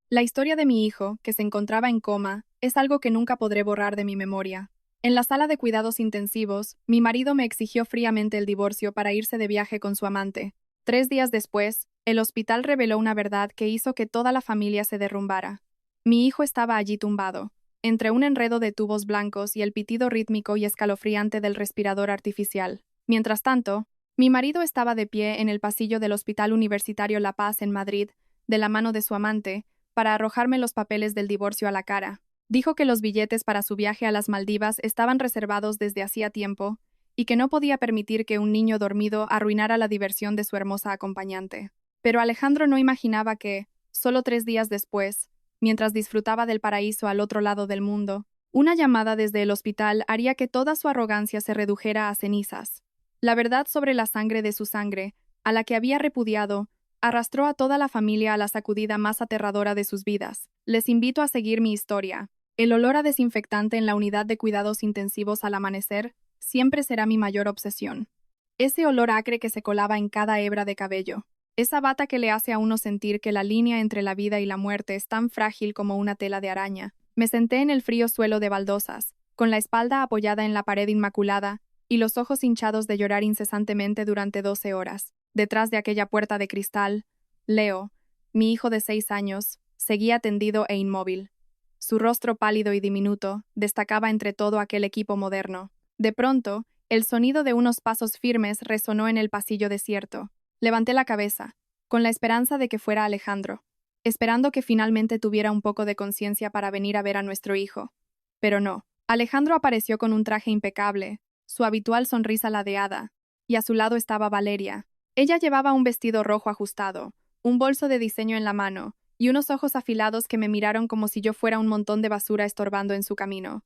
La historia de mi hijo, que se encontraba en coma, es algo que nunca podré borrar de mi memoria. En la sala de cuidados intensivos, mi marido me exigió fríamente el divorcio para irse de viaje con su amante. 3 días después, el hospital reveló una verdad que hizo que toda la familia se derrumbara. Mi hijo estaba allí tumbado, entre un enredo de tubos blancos y el pitido rítmico y escalofriante del respirador artificial. Mientras tanto, mi marido estaba de pie en el pasillo del Hospital Universitario La Paz en Madrid, de la mano de su amante, para arrojarme los papeles del divorcio a la cara. Dijo que los billetes para su viaje a las Maldivas estaban reservados desde hacía tiempo y que no podía permitir que un niño dormido arruinara la diversión de su hermosa acompañante. Pero Alejandro no imaginaba que, solo 3 días después, mientras disfrutaba del paraíso al otro lado del mundo, una llamada desde el hospital haría que toda su arrogancia se redujera a cenizas. La verdad sobre la sangre de su sangre, a la que había repudiado, arrastró a toda la familia a la sacudida más aterradora de sus vidas. Les invito a seguir mi historia. El olor a desinfectante en la unidad de cuidados intensivos al amanecer siempre será mi mayor obsesión. Ese olor acre que se colaba en cada hebra de cabello. Esa bata que le hace a uno sentir que la línea entre la vida y la muerte es tan frágil como una tela de araña. Me senté en el frío suelo de baldosas, con la espalda apoyada en la pared inmaculada y los ojos hinchados de llorar incesantemente durante 12 horas. Detrás de aquella puerta de cristal, Leo, mi hijo de 6 años, seguía tendido e inmóvil. Su rostro pálido y diminuto destacaba entre todo aquel equipo moderno. De pronto, el sonido de unos pasos firmes resonó en el pasillo desierto. Levanté la cabeza, con la esperanza de que fuera Alejandro, esperando que finalmente tuviera un poco de conciencia para venir a ver a nuestro hijo. Pero no. Alejandro apareció con un traje impecable, su habitual sonrisa ladeada, y a su lado estaba Valeria. Ella llevaba un vestido rojo ajustado, un bolso de diseño en la mano, y unos ojos afilados que me miraron como si yo fuera un montón de basura estorbando en su camino.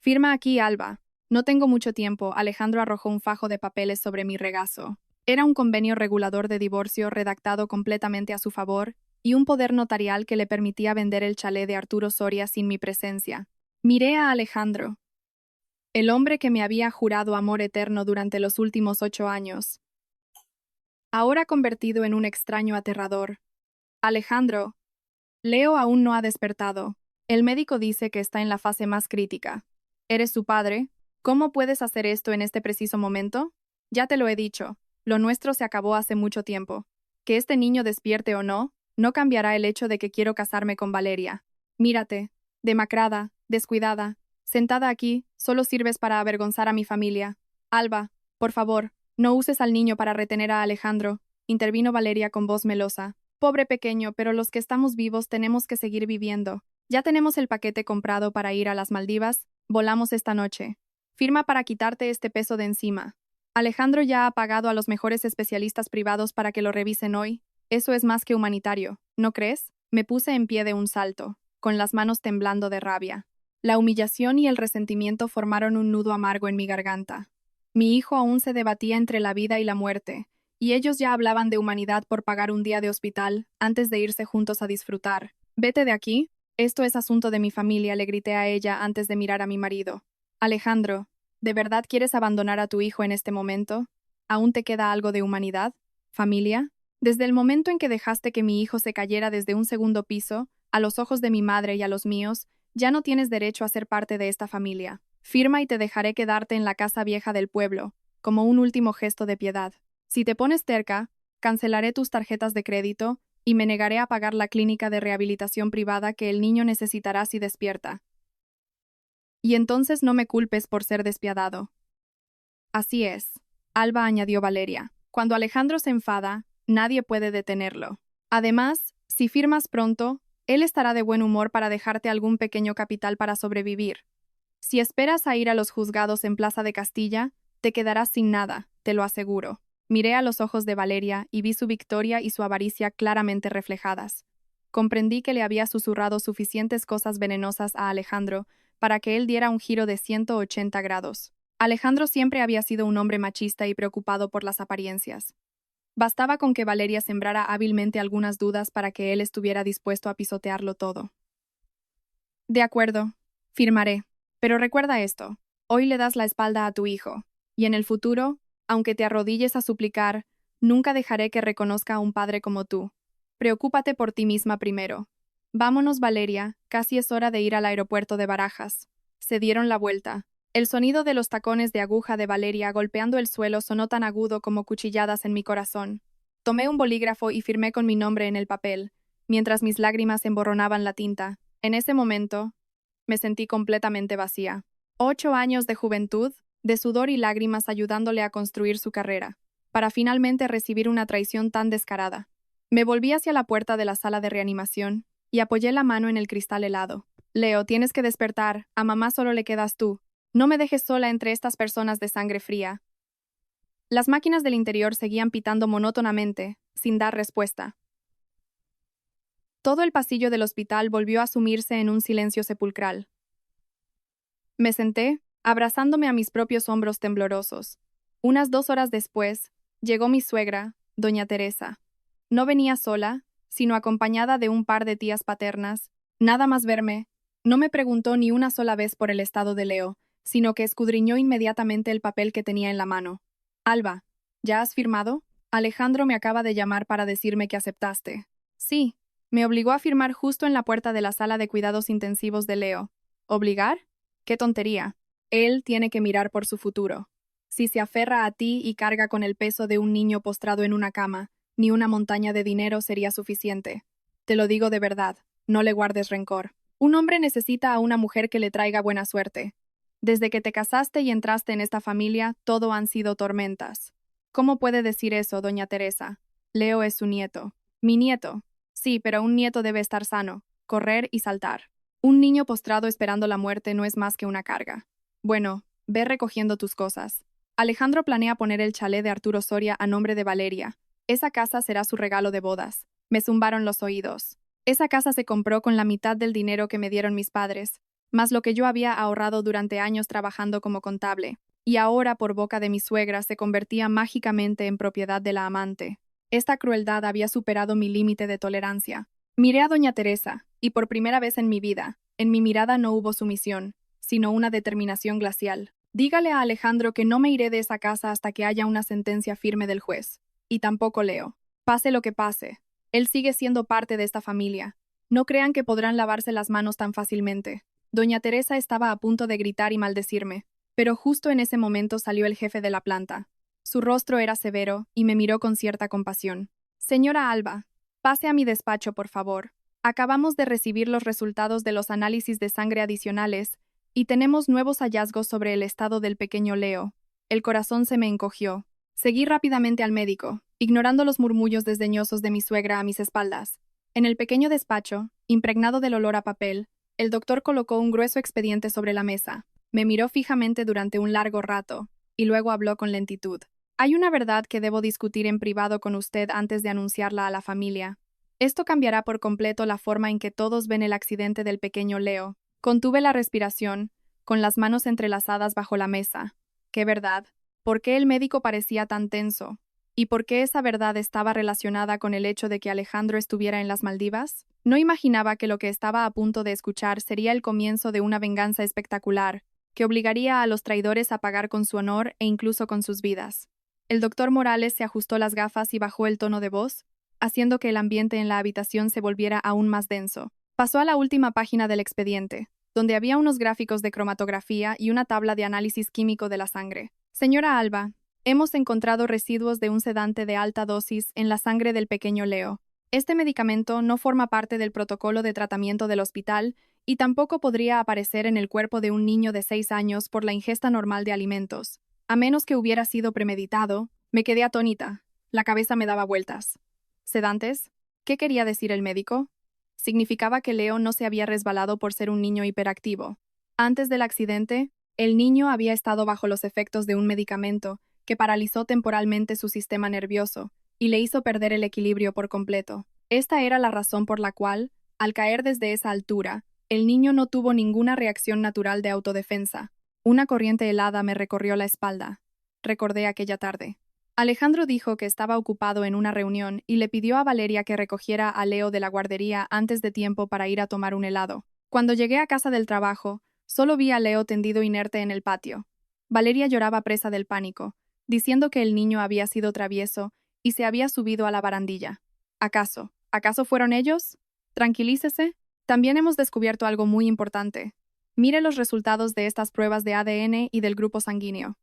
Firma aquí, Alba. No tengo mucho tiempo. Alejandro arrojó un fajo de papeles sobre mi regazo. Era un convenio regulador de divorcio redactado completamente a su favor y un poder notarial que le permitía vender el chalet de Arturo Soria sin mi presencia. Miré a Alejandro, el hombre que me había jurado amor eterno durante los últimos 8 años, ahora convertido en un extraño aterrador. Alejandro, Leo aún no ha despertado. El médico dice que está en la fase más crítica. ¿Eres su padre? ¿Cómo puedes hacer esto en este preciso momento? Ya te lo he dicho, lo nuestro se acabó hace mucho tiempo. Que este niño despierte o no, no cambiará el hecho de que quiero casarme con Valeria. Mírate, demacrada, descuidada, sentada aquí, solo sirves para avergonzar a mi familia. Alba, por favor, no uses al niño para retener a Alejandro, intervino Valeria con voz melosa. Pobre pequeño, pero los que estamos vivos tenemos que seguir viviendo. Ya tenemos el paquete comprado para ir a las Maldivas, volamos esta noche. Firma para quitarte este peso de encima. Alejandro ya ha pagado a los mejores especialistas privados para que lo revisen hoy. Eso es más que humanitario, ¿no crees? Me puse en pie de un salto, con las manos temblando de rabia. La humillación y el resentimiento formaron un nudo amargo en mi garganta. Mi hijo aún se debatía entre la vida y la muerte, y ellos ya hablaban de humanidad por pagar un día de hospital antes de irse juntos a disfrutar. Vete de aquí. Esto es asunto de mi familia, le grité a ella antes de mirar a mi marido. Alejandro, ¿de verdad quieres abandonar a tu hijo en este momento? ¿Aún te queda algo de humanidad? ¿Familia? Desde el momento en que dejaste que mi hijo se cayera desde un segundo piso, a los ojos de mi madre y a los míos, ya no tienes derecho a ser parte de esta familia. Firma y te dejaré quedarte en la casa vieja del pueblo, como un último gesto de piedad. Si te pones terca, cancelaré tus tarjetas de crédito y me negaré a pagar la clínica de rehabilitación privada que el niño necesitará si despierta. Y entonces no me culpes por ser despiadado. Así es, Alba, añadió Valeria. Cuando Alejandro se enfada, nadie puede detenerlo. Además, si firmas pronto, él estará de buen humor para dejarte algún pequeño capital para sobrevivir. Si esperas a ir a los juzgados en Plaza de Castilla, te quedarás sin nada, te lo aseguro. Miré a los ojos de Valeria y vi su victoria y su avaricia claramente reflejadas. Comprendí que le había susurrado suficientes cosas venenosas a Alejandro para que él diera un giro de 180 grados. Alejandro siempre había sido un hombre machista y preocupado por las apariencias. Bastaba con que Valeria sembrara hábilmente algunas dudas para que él estuviera dispuesto a pisotearlo todo. De acuerdo, firmaré. Pero recuerda esto, hoy le das la espalda a tu hijo, y en el futuro, aunque te arrodilles a suplicar, nunca dejaré que reconozca a un padre como tú. Preocúpate por ti misma primero. Vámonos, Valeria, casi es hora de ir al aeropuerto de Barajas. Se dieron la vuelta. El sonido de los tacones de aguja de Valeria golpeando el suelo sonó tan agudo como cuchilladas en mi corazón. Tomé un bolígrafo y firmé con mi nombre en el papel, mientras mis lágrimas emborronaban la tinta. En ese momento, me sentí completamente vacía. 8 años de juventud, de sudor y lágrimas ayudándole a construir su carrera, para finalmente recibir una traición tan descarada. Me volví hacia la puerta de la sala de reanimación y apoyé la mano en el cristal helado. Leo, tienes que despertar, a mamá solo le quedas tú. No me dejes sola entre estas personas de sangre fría. Las máquinas del interior seguían pitando monótonamente, sin dar respuesta. Todo el pasillo del hospital volvió a sumirse en un silencio sepulcral. Me senté, abrazándome a mis propios hombros temblorosos. Unas 2 horas después, llegó mi suegra, doña Teresa. No venía sola, sino acompañada de un par de tías paternas. Nada más verme, no me preguntó ni una sola vez por el estado de Leo, sino que escudriñó inmediatamente el papel que tenía en la mano. Alba, ¿ya has firmado? Alejandro me acaba de llamar para decirme que aceptaste. Sí, me obligó a firmar justo en la puerta de la sala de cuidados intensivos de Leo. ¿Obligar? ¡Qué tontería! Él tiene que mirar por su futuro. Si se aferra a ti y carga con el peso de un niño postrado en una cama, ni una montaña de dinero sería suficiente. Te lo digo de verdad, no le guardes rencor. Un hombre necesita a una mujer que le traiga buena suerte. Desde que te casaste y entraste en esta familia, todo han sido tormentas. ¿Cómo puede decir eso, doña Teresa? Leo es su nieto. Mi nieto. Sí, pero un nieto debe estar sano, correr y saltar. Un niño postrado esperando la muerte no es más que una carga. Bueno, ve recogiendo tus cosas. Alejandro planea poner el chalet de Arturo Soria a nombre de Valeria. Esa casa será su regalo de bodas. Me zumbaron los oídos. Esa casa se compró con la mitad del dinero que me dieron mis padres, más lo que yo había ahorrado durante años trabajando como contable, y ahora por boca de mi suegra se convertía mágicamente en propiedad de la amante. Esta crueldad había superado mi límite de tolerancia. Miré a doña Teresa, y por primera vez en mi vida, en mi mirada no hubo sumisión, sino una determinación glacial. Dígale a Alejandro que no me iré de esa casa hasta que haya una sentencia firme del juez. Y tampoco Leo. Pase lo que pase. Él sigue siendo parte de esta familia. No crean que podrán lavarse las manos tan fácilmente. Doña Teresa estaba a punto de gritar y maldecirme, pero justo en ese momento salió el jefe de la planta. Su rostro era severo y me miró con cierta compasión. Señora Alba, pase a mi despacho, por favor. Acabamos de recibir los resultados de los análisis de sangre adicionales y tenemos nuevos hallazgos sobre el estado del pequeño Leo. El corazón se me encogió. Seguí rápidamente al médico, ignorando los murmullos desdeñosos de mi suegra a mis espaldas. En el pequeño despacho, impregnado del olor a papel, el doctor colocó un grueso expediente sobre la mesa. Me miró fijamente durante un largo rato, y luego habló con lentitud. Hay una verdad que debo discutir en privado con usted antes de anunciarla a la familia. Esto cambiará por completo la forma en que todos ven el accidente del pequeño Leo. Contuve la respiración, con las manos entrelazadas bajo la mesa. ¿Qué verdad? ¿Por qué el médico parecía tan tenso? ¿Y por qué esa verdad estaba relacionada con el hecho de que Alejandro estuviera en las Maldivas? No imaginaba que lo que estaba a punto de escuchar sería el comienzo de una venganza espectacular, que obligaría a los traidores a pagar con su honor e incluso con sus vidas. El doctor Morales se ajustó las gafas y bajó el tono de voz, haciendo que el ambiente en la habitación se volviera aún más denso. Pasó a la última página del expediente, donde había unos gráficos de cromatografía y una tabla de análisis químico de la sangre. Señora Alba, hemos encontrado residuos de un sedante de alta dosis en la sangre del pequeño Leo. Este medicamento no forma parte del protocolo de tratamiento del hospital y tampoco podría aparecer en el cuerpo de un niño de 6 años por la ingesta normal de alimentos. A menos que hubiera sido premeditado, me quedé atónita. La cabeza me daba vueltas. ¿Sedantes? ¿Qué quería decir el médico? Significaba que Leo no se había resbalado por ser un niño hiperactivo. Antes del accidente, el niño había estado bajo los efectos de un medicamento que paralizó temporalmente su sistema nervioso y le hizo perder el equilibrio por completo. Esta era la razón por la cual, al caer desde esa altura, el niño no tuvo ninguna reacción natural de autodefensa. Una corriente helada me recorrió la espalda. Recordé aquella tarde. Alejandro dijo que estaba ocupado en una reunión y le pidió a Valeria que recogiera a Leo de la guardería antes de tiempo para ir a tomar un helado. Cuando llegué a casa del trabajo, solo vi a Leo tendido inerte en el patio. Valeria lloraba presa del pánico, diciendo que el niño había sido travieso y se había subido a la barandilla. ¿Acaso fueron ellos? Tranquilícese, También hemos descubierto algo muy importante. Mire los resultados de estas pruebas de ADN y del grupo sanguíneo.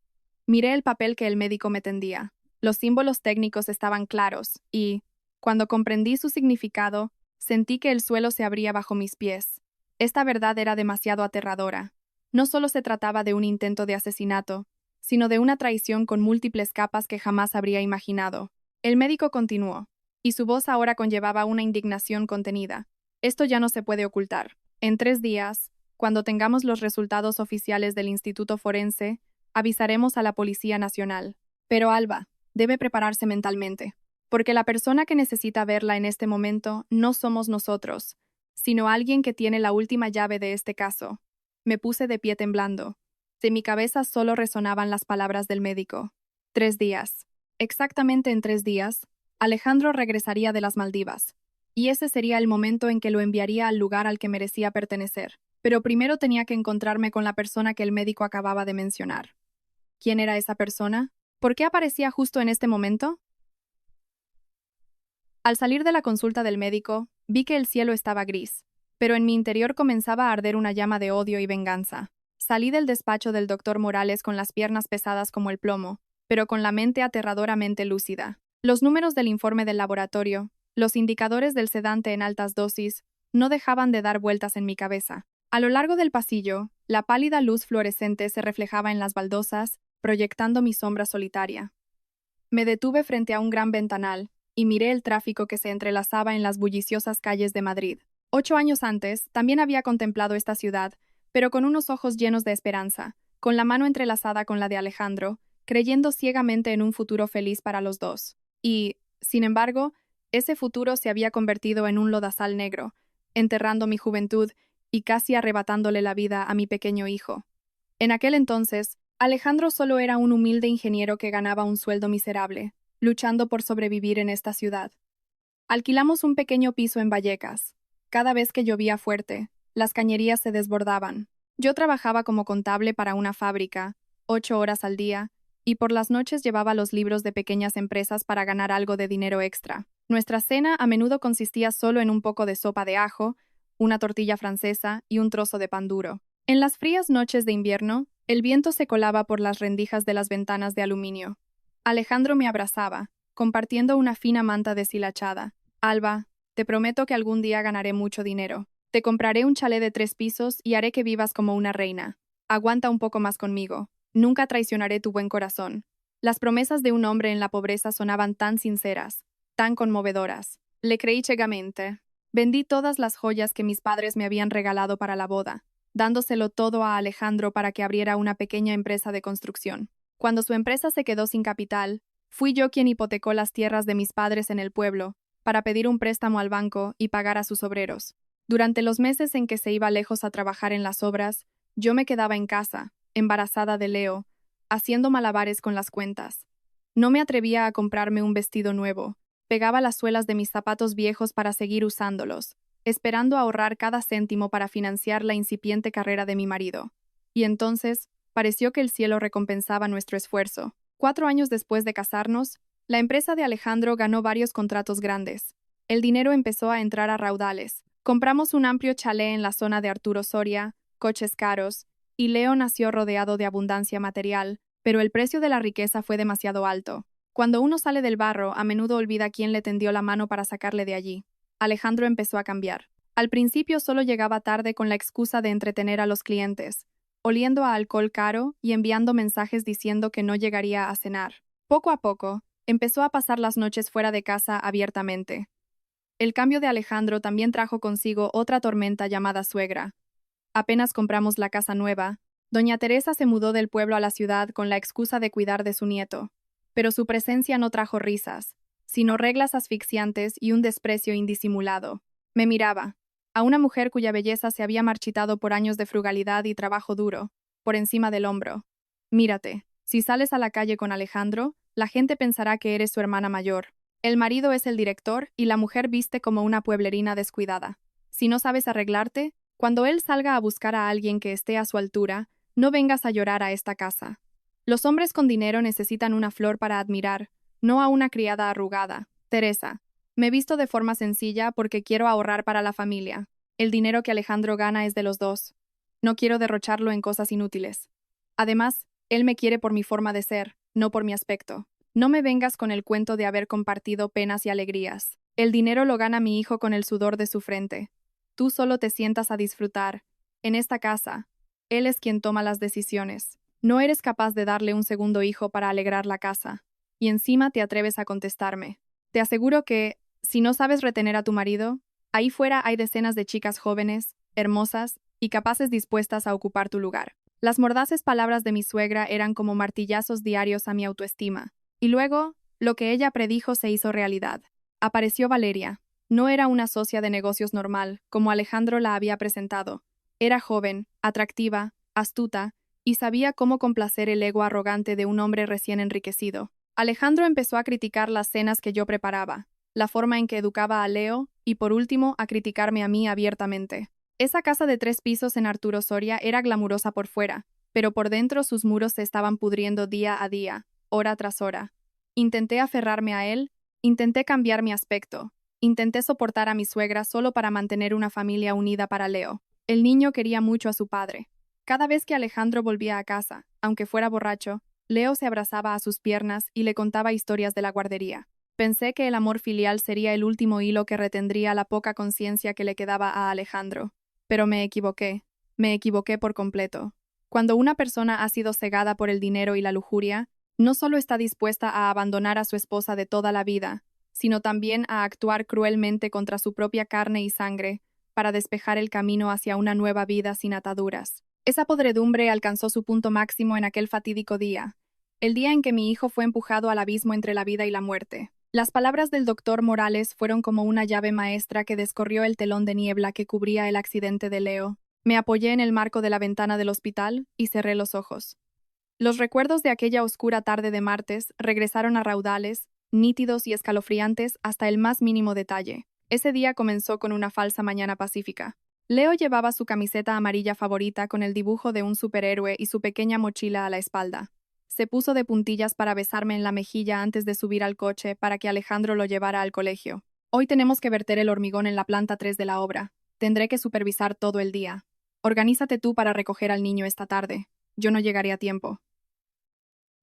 Miré el papel que el médico me tendía. Los símbolos técnicos estaban claros y, cuando comprendí su significado, sentí que el suelo se abría bajo mis pies. Esta verdad era demasiado aterradora. No solo se trataba de un intento de asesinato, sino de una traición con múltiples capas que jamás habría imaginado. El médico continuó, y su voz ahora conllevaba una indignación contenida. Esto ya no se puede ocultar. En 3 días, cuando tengamos los resultados oficiales del Instituto Forense, avisaremos a la Policía Nacional. Pero Alba debe prepararse mentalmente, porque la persona que necesita verla en este momento no somos nosotros, sino alguien que tiene la última llave de este caso. Me puse de pie temblando. De mi cabeza solo resonaban las palabras del médico. 3 días. Exactamente en 3 días, Alejandro regresaría de las Maldivas, y ese sería el momento en que lo enviaría al lugar al que merecía pertenecer. Pero primero tenía que encontrarme con la persona que el médico acababa de mencionar. ¿Quién era esa persona? ¿Por qué aparecía justo en este momento? Al salir de la consulta del médico, vi que el cielo estaba gris, pero en mi interior comenzaba a arder una llama de odio y venganza. Salí del despacho del doctor Morales con las piernas pesadas como el plomo, pero con la mente aterradoramente lúcida. Los números del informe del laboratorio, los indicadores del sedante en altas dosis, no dejaban de dar vueltas en mi cabeza. A lo largo del pasillo, la pálida luz fluorescente se reflejaba en las baldosas, proyectando mi sombra solitaria. Me detuve frente a un gran ventanal y miré el tráfico que se entrelazaba en las bulliciosas calles de Madrid. 8 años antes, también había contemplado esta ciudad, pero con unos ojos llenos de esperanza, con la mano entrelazada con la de Alejandro, creyendo ciegamente en un futuro feliz para los dos. Y, sin embargo, ese futuro se había convertido en un lodazal negro, enterrando mi juventud y casi arrebatándole la vida a mi pequeño hijo. En aquel entonces, Alejandro solo era un humilde ingeniero que ganaba un sueldo miserable, luchando por sobrevivir en esta ciudad. Alquilamos un pequeño piso en Vallecas. Cada vez que llovía fuerte, las cañerías se desbordaban. Yo trabajaba como contable para una fábrica, 8 horas al día, y por las noches llevaba los libros de pequeñas empresas para ganar algo de dinero extra. Nuestra cena a menudo consistía solo en un poco de sopa de ajo, una tortilla francesa y un trozo de pan duro. En las frías noches de invierno, el viento se colaba por las rendijas de las ventanas de aluminio. Alejandro me abrazaba, compartiendo una fina manta deshilachada. Alba, te prometo que algún día ganaré mucho dinero. Te compraré un chalet de 3 pisos y haré que vivas como una reina. Aguanta un poco más conmigo. Nunca traicionaré tu buen corazón. Las promesas de un hombre en la pobreza sonaban tan sinceras, tan conmovedoras. Le creí ciegamente. Vendí todas las joyas que mis padres me habían regalado para la boda, dándoselo todo a Alejandro para que abriera una pequeña empresa de construcción. Cuando su empresa se quedó sin capital, fui yo quien hipotecó las tierras de mis padres en el pueblo, para pedir un préstamo al banco y pagar a sus obreros. Durante los meses en que se iba lejos a trabajar en las obras, yo me quedaba en casa, embarazada de Leo, haciendo malabares con las cuentas. No me atrevía a comprarme un vestido nuevo, pegaba las suelas de mis zapatos viejos para seguir usándolos, esperando ahorrar cada céntimo para financiar la incipiente carrera de mi marido. Y entonces, pareció que el cielo recompensaba nuestro esfuerzo. 4 años después de casarnos, la empresa de Alejandro ganó varios contratos grandes. El dinero empezó a entrar a raudales. Compramos un amplio chalet en la zona de Arturo Soria, coches caros, y Leo nació rodeado de abundancia material, pero el precio de la riqueza fue demasiado alto. Cuando uno sale del barro, a menudo olvida quién le tendió la mano para sacarle de allí. Alejandro empezó a cambiar. Al principio solo llegaba tarde con la excusa de entretener a los clientes, oliendo a alcohol caro y enviando mensajes diciendo que no llegaría a cenar. Poco a poco, empezó a pasar las noches fuera de casa abiertamente. El cambio de Alejandro también trajo consigo otra tormenta llamada suegra. Apenas compramos la casa nueva, doña Teresa se mudó del pueblo a la ciudad con la excusa de cuidar de su nieto. Pero su presencia no trajo risas, sino reglas asfixiantes y un desprecio indisimulado. Me miraba, a una mujer cuya belleza se había marchitado por años de frugalidad y trabajo duro, por encima del hombro. Mírate, si sales a la calle con Alejandro, la gente pensará que eres su hermana mayor. El marido es el director y la mujer viste como una pueblerina descuidada. Si no sabes arreglarte, cuando él salga a buscar a alguien que esté a su altura, no vengas a llorar a esta casa. Los hombres con dinero necesitan una flor para admirar, no a una criada arrugada. Teresa, me visto de forma sencilla porque quiero ahorrar para la familia. El dinero que Alejandro gana es de los dos. No quiero derrocharlo en cosas inútiles. Además, él me quiere por mi forma de ser, no por mi aspecto. No me vengas con el cuento de haber compartido penas y alegrías. El dinero lo gana mi hijo con el sudor de su frente. Tú solo te sientas a disfrutar. En esta casa, él es quien toma las decisiones. No eres capaz de darle un segundo hijo para alegrar la casa. Y encima te atreves a contestarme. Te aseguro que, si no sabes retener a tu marido, ahí fuera hay decenas de chicas jóvenes, hermosas y capaces dispuestas a ocupar tu lugar. Las mordaces palabras de mi suegra eran como martillazos diarios a mi autoestima. Y luego, lo que ella predijo se hizo realidad. Apareció Valeria. No era una socia de negocios normal, como Alejandro la había presentado. Era joven, atractiva, astuta, y sabía cómo complacer el ego arrogante de un hombre recién enriquecido. Alejandro empezó a criticar las cenas que yo preparaba, la forma en que educaba a Leo, y por último a criticarme a mí abiertamente. Esa casa de 3 pisos en Arturo Soria era glamurosa por fuera, pero por dentro sus muros se estaban pudriendo día a día, hora tras hora. Intenté aferrarme a él, intenté cambiar mi aspecto, intenté soportar a mi suegra solo para mantener una familia unida para Leo. El niño quería mucho a su padre. Cada vez que Alejandro volvía a casa, aunque fuera borracho, Leo se abrazaba a sus piernas y le contaba historias de la guardería. Pensé que el amor filial sería el último hilo que retendría la poca conciencia que le quedaba a Alejandro. Pero me equivoqué por completo. Cuando una persona ha sido cegada por el dinero y la lujuria, no solo está dispuesta a abandonar a su esposa de toda la vida, sino también a actuar cruelmente contra su propia carne y sangre para despejar el camino hacia una nueva vida sin ataduras. Esa podredumbre alcanzó su punto máximo en aquel fatídico día, el día en que mi hijo fue empujado al abismo entre la vida y la muerte. Las palabras del doctor Morales fueron como una llave maestra que descorrió el telón de niebla que cubría el accidente de Leo. Me apoyé en el marco de la ventana del hospital y cerré los ojos. Los recuerdos de aquella oscura tarde de martes regresaron a raudales, nítidos y escalofriantes hasta el más mínimo detalle. Ese día comenzó con una falsa mañana pacífica. Leo llevaba su camiseta amarilla favorita con el dibujo de un superhéroe y su pequeña mochila a la espalda. Se puso de puntillas para besarme en la mejilla antes de subir al coche para que Alejandro lo llevara al colegio. Hoy tenemos que verter el hormigón en la planta 3 de la obra. Tendré que supervisar todo el día. Organízate tú para recoger al niño esta tarde. Yo no llegaré a tiempo.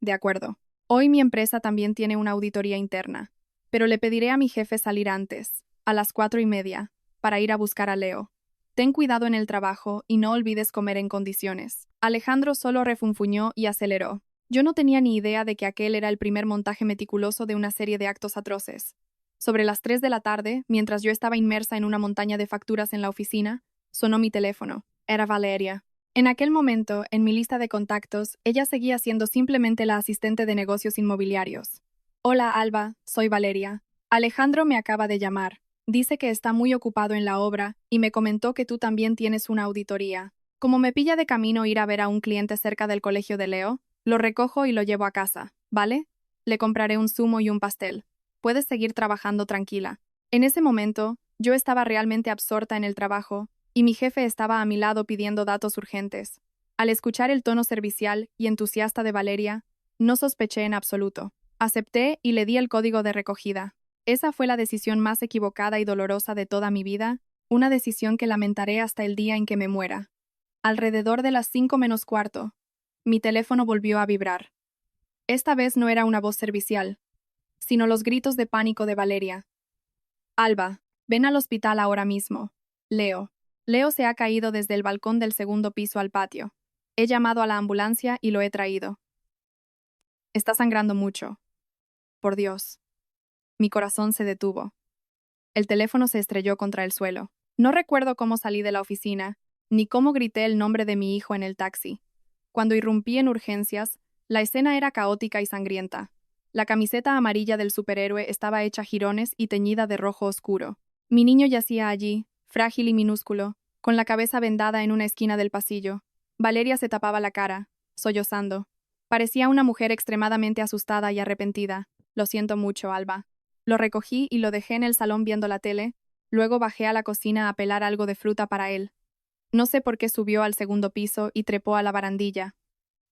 De acuerdo. Hoy mi empresa también tiene una auditoría interna, pero le pediré a mi jefe salir antes, a las 4:30, para ir a buscar a Leo. Ten cuidado en el trabajo y no olvides comer en condiciones. Alejandro solo refunfuñó y aceleró. Yo no tenía ni idea de que aquel era el primer montaje meticuloso de una serie de actos atroces. Sobre las 3 de la tarde, mientras yo estaba inmersa en una montaña de facturas en la oficina, sonó mi teléfono. Era Valeria. En aquel momento, en mi lista de contactos, ella seguía siendo simplemente la asistente de negocios inmobiliarios. Hola, Alba, soy Valeria. Alejandro me acaba de llamar. Dice que está muy ocupado en la obra y me comentó que tú también tienes una auditoría. Como me pilla de camino ir a ver a un cliente cerca del colegio de Leo, lo recojo y lo llevo a casa, ¿vale? Le compraré un zumo y un pastel. Puedes seguir trabajando tranquila. En ese momento, yo estaba realmente absorta en el trabajo, y mi jefe estaba a mi lado pidiendo datos urgentes. Al escuchar el tono servicial y entusiasta de Valeria, no sospeché en absoluto. Acepté y le di el código de recogida. Esa fue la decisión más equivocada y dolorosa de toda mi vida, una decisión que lamentaré hasta el día en que me muera. Alrededor de las 5:45, mi teléfono volvió a vibrar. Esta vez no era una voz servicial, sino los gritos de pánico de Valeria. Alba, ven al hospital ahora mismo. Leo. Leo se ha caído desde el balcón del segundo piso al patio. He llamado a la ambulancia y lo he traído. Está sangrando mucho. Por Dios. Mi corazón se detuvo. El teléfono se estrelló contra el suelo. No recuerdo cómo salí de la oficina, ni cómo grité el nombre de mi hijo en el taxi. Cuando irrumpí en urgencias, la escena era caótica y sangrienta. La camiseta amarilla del superhéroe estaba hecha jirones y teñida de rojo oscuro. Mi niño yacía allí, frágil y minúsculo, con la cabeza vendada en una esquina del pasillo. Valeria se tapaba la cara, sollozando. Parecía una mujer extremadamente asustada y arrepentida. Lo siento mucho, Alba. Lo recogí y lo dejé en el salón viendo la tele, luego bajé a la cocina a pelar algo de fruta para él. No sé por qué subió al segundo piso y trepó a la barandilla.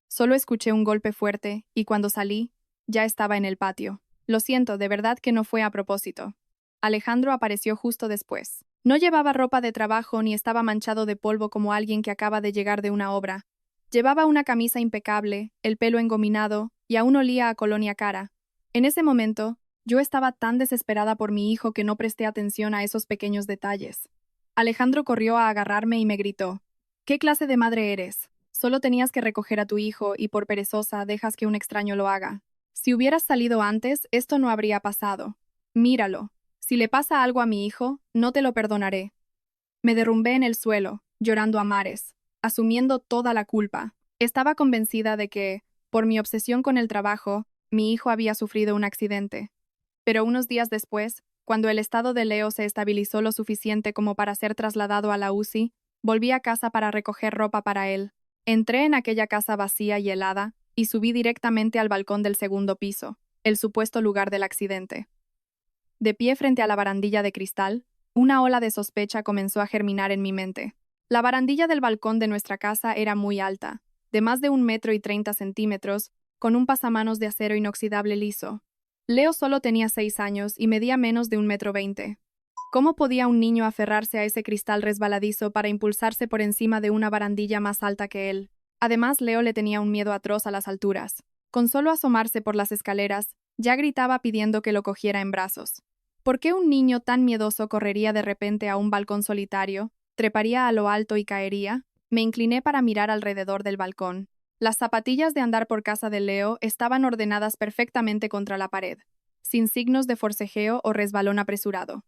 Solo escuché un golpe fuerte, y cuando salí, ya estaba en el patio. Lo siento, de verdad que no fue a propósito. Alejandro apareció justo después. No llevaba ropa de trabajo ni estaba manchado de polvo como alguien que acaba de llegar de una obra. Llevaba una camisa impecable, el pelo engominado y aún olía a colonia cara. En ese momento, yo estaba tan desesperada por mi hijo que no presté atención a esos pequeños detalles. Alejandro corrió a agarrarme y me gritó: ¿Qué clase de madre eres? Solo tenías que recoger a tu hijo y por perezosa dejas que un extraño lo haga. Si hubieras salido antes, esto no habría pasado. Míralo. Si le pasa algo a mi hijo, no te lo perdonaré. Me derrumbé en el suelo, llorando a mares, asumiendo toda la culpa. Estaba convencida de que, por mi obsesión con el trabajo, mi hijo había sufrido un accidente. Pero unos días después, cuando el estado de Leo se estabilizó lo suficiente como para ser trasladado a la UCI, volví a casa para recoger ropa para él. Entré en aquella casa vacía y helada y subí directamente al balcón del segundo piso, el supuesto lugar del accidente. De pie frente a la barandilla de cristal, una ola de sospecha comenzó a germinar en mi mente. La barandilla del balcón de nuestra casa era muy alta, de más de 1,30 m, con un pasamanos de acero inoxidable liso. Leo solo tenía 6 años y medía menos de 1,20 m. ¿Cómo podía un niño aferrarse a ese cristal resbaladizo para impulsarse por encima de una barandilla más alta que él? Además, Leo le tenía un miedo atroz a las alturas. Con solo asomarse por las escaleras, ya gritaba pidiendo que lo cogiera en brazos. ¿Por qué un niño tan miedoso correría de repente a un balcón solitario, treparía a lo alto y caería? Me incliné para mirar alrededor del balcón. Las zapatillas de andar por casa de Leo estaban ordenadas perfectamente contra la pared, sin signos de forcejeo o resbalón apresurado.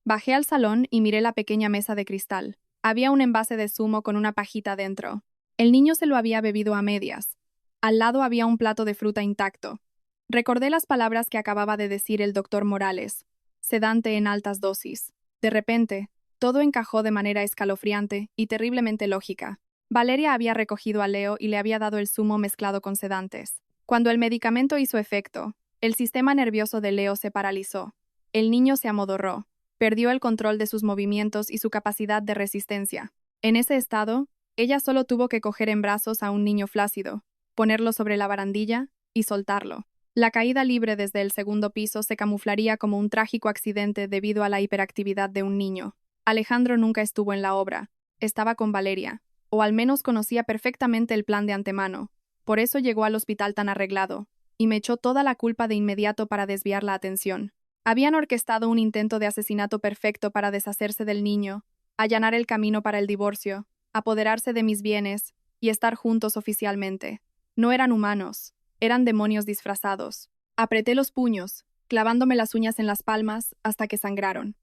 Bajé al salón y miré la pequeña mesa de cristal. Había un envase de zumo con una pajita dentro. El niño se lo había bebido a medias. Al lado había un plato de fruta intacto. Recordé las palabras que acababa de decir el doctor Morales: sedante en altas dosis. De repente, todo encajó de manera escalofriante y terriblemente lógica. Valeria había recogido a Leo y le había dado el zumo mezclado con sedantes. Cuando el medicamento hizo efecto, el sistema nervioso de Leo se paralizó. El niño se amodorró, perdió el control de sus movimientos y su capacidad de resistencia. En ese estado, ella solo tuvo que coger en brazos a un niño flácido, ponerlo sobre la barandilla y soltarlo. La caída libre desde el segundo piso se camuflaría como un trágico accidente debido a la hiperactividad de un niño. Alejandro nunca estuvo en la obra, estaba con Valeria, o al menos conocía perfectamente el plan de antemano. Por eso llegó al hospital tan arreglado, y me echó toda la culpa de inmediato para desviar la atención. Habían orquestado un intento de asesinato perfecto para deshacerse del niño, allanar el camino para el divorcio, apoderarse de mis bienes y estar juntos oficialmente. No eran humanos, eran demonios disfrazados. Apreté los puños, clavándome las uñas en las palmas hasta que sangraron.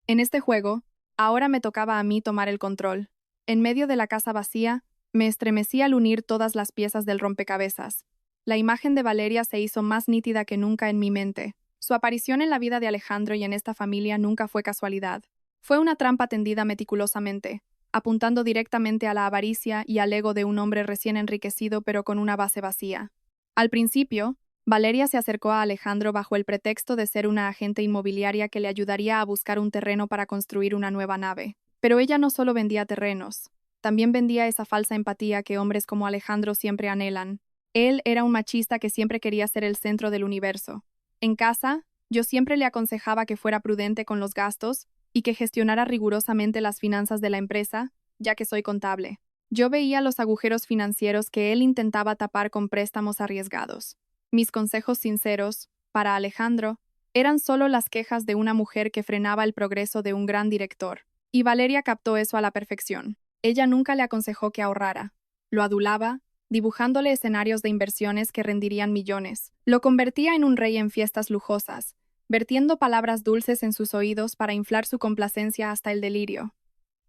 En este juego, ahora me tocaba a mí tomar el control. En medio de la casa vacía, me estremecí al unir todas las piezas del rompecabezas. La imagen de Valeria se hizo más nítida que nunca en mi mente. Su aparición en la vida de Alejandro y en esta familia nunca fue casualidad. Fue una trampa tendida meticulosamente, apuntando directamente a la avaricia y al ego de un hombre recién enriquecido pero con una base vacía. Al principio, Valeria se acercó a Alejandro bajo el pretexto de ser una agente inmobiliaria que le ayudaría a buscar un terreno para construir una nueva nave. Pero ella no solo vendía terrenos, también vendía esa falsa empatía que hombres como Alejandro siempre anhelan. Él era un machista que siempre quería ser el centro del universo. En casa, yo siempre le aconsejaba que fuera prudente con los gastos y que gestionara rigurosamente las finanzas de la empresa, ya que soy contable. Yo veía los agujeros financieros que él intentaba tapar con préstamos arriesgados. Mis consejos sinceros, para Alejandro, eran solo las quejas de una mujer que frenaba el progreso de un gran director. Y Valeria captó eso a la perfección. Ella nunca le aconsejó que ahorrara. Lo adulaba, dibujándole escenarios de inversiones que rendirían millones. Lo convertía en un rey en fiestas lujosas, vertiendo palabras dulces en sus oídos para inflar su complacencia hasta el delirio.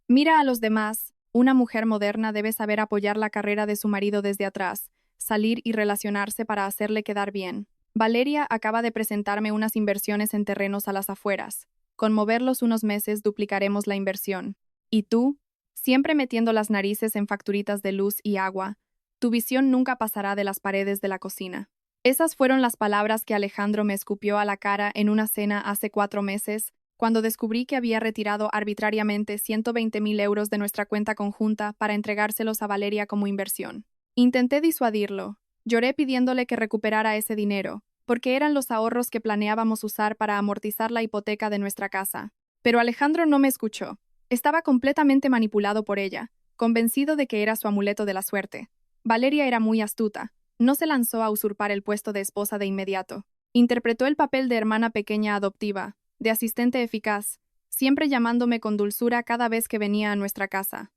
Mira a los demás. Una mujer moderna debe saber apoyar la carrera de su marido desde atrás, salir y relacionarse para hacerle quedar bien. Valeria acaba de presentarme unas inversiones en terrenos a las afueras. Con moverlos unos meses duplicaremos la inversión. Y tú, siempre metiendo las narices en facturitas de luz y agua, tu visión nunca pasará de las paredes de la cocina. Esas fueron las palabras que Alejandro me escupió a la cara en una cena hace 4 meses, cuando descubrí que había retirado arbitrariamente 120.000 euros de nuestra cuenta conjunta para entregárselos a Valeria como inversión. Intenté disuadirlo. Lloré pidiéndole que recuperara ese dinero, porque eran los ahorros que planeábamos usar para amortizar la hipoteca de nuestra casa. Pero Alejandro no me escuchó. Estaba completamente manipulado por ella, convencido de que era su amuleto de la suerte. Valeria era muy astuta. No se lanzó a usurpar el puesto de esposa de inmediato. Interpretó el papel de hermana pequeña adoptiva, de asistente eficaz, siempre llamándome con dulzura cada vez que venía a nuestra casa.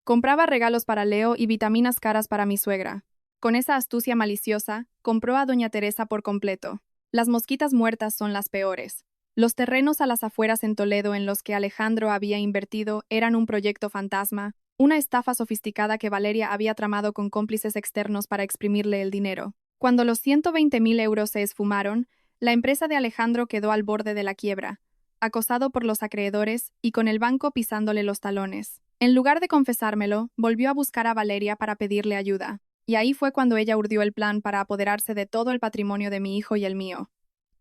Compraba regalos para Leo y vitaminas caras para mi suegra. Con esa astucia maliciosa, compró a doña Teresa por completo. Las mosquitas muertas son las peores. Los terrenos a las afueras en Toledo en los que Alejandro había invertido eran un proyecto fantasma, una estafa sofisticada que Valeria había tramado con cómplices externos para exprimirle el dinero. Cuando los 120.000 euros se esfumaron, la empresa de Alejandro quedó al borde de la quiebra, acosado por los acreedores y con el banco pisándole los talones. En lugar de confesármelo, volvió a buscar a Valeria para pedirle ayuda. Y ahí fue cuando ella urdió el plan para apoderarse de todo el patrimonio de mi hijo y el mío.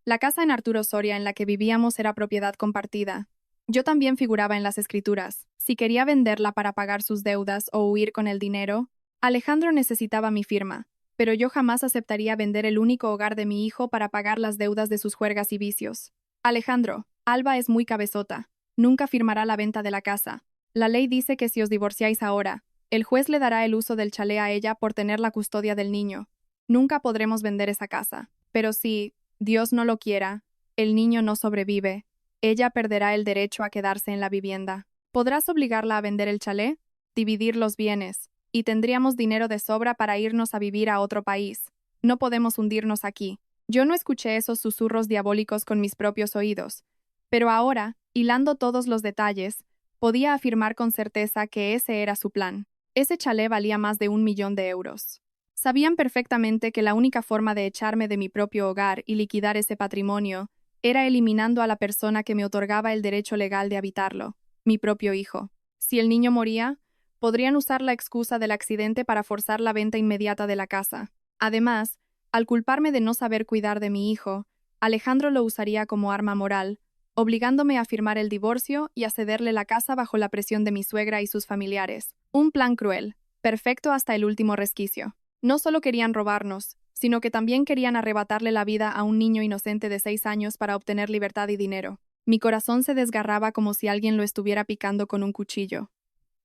La casa en Arturo Soria en la que vivíamos era propiedad compartida. Yo también figuraba en las escrituras. Si quería venderla para pagar sus deudas o huir con el dinero, Alejandro necesitaba mi firma, pero yo jamás aceptaría vender el único hogar de mi hijo para pagar las deudas de sus juergas y vicios. Alejandro, Alba es muy cabezota. Nunca firmará la venta de la casa. La ley dice que si os divorciáis ahora, el juez le dará el uso del chalé a ella por tener la custodia del niño. Nunca podremos vender esa casa. Pero si, Dios no lo quiera, el niño no sobrevive, ella perderá el derecho a quedarse en la vivienda. ¿Podrás obligarla a vender el chalé? Dividir los bienes, y tendríamos dinero de sobra para irnos a vivir a otro país. No podemos hundirnos aquí. Yo no escuché esos susurros diabólicos con mis propios oídos, pero ahora, hilando todos los detalles, podía afirmar con certeza que ese era su plan. Ese chalé valía más de 1 millón de euros. Sabían perfectamente que la única forma de echarme de mi propio hogar y liquidar ese patrimonio era eliminando a la persona que me otorgaba el derecho legal de habitarlo, mi propio hijo. Si el niño moría, podrían usar la excusa del accidente para forzar la venta inmediata de la casa. Además, al culparme de no saber cuidar de mi hijo, Alejandro lo usaría como arma moral, obligándome a firmar el divorcio y a cederle la casa bajo la presión de mi suegra y sus familiares. Un plan cruel, perfecto hasta el último resquicio. No solo querían robarnos, sino que también querían arrebatarle la vida a un niño inocente de 6 años para obtener libertad y dinero. Mi corazón se desgarraba como si alguien lo estuviera picando con un cuchillo.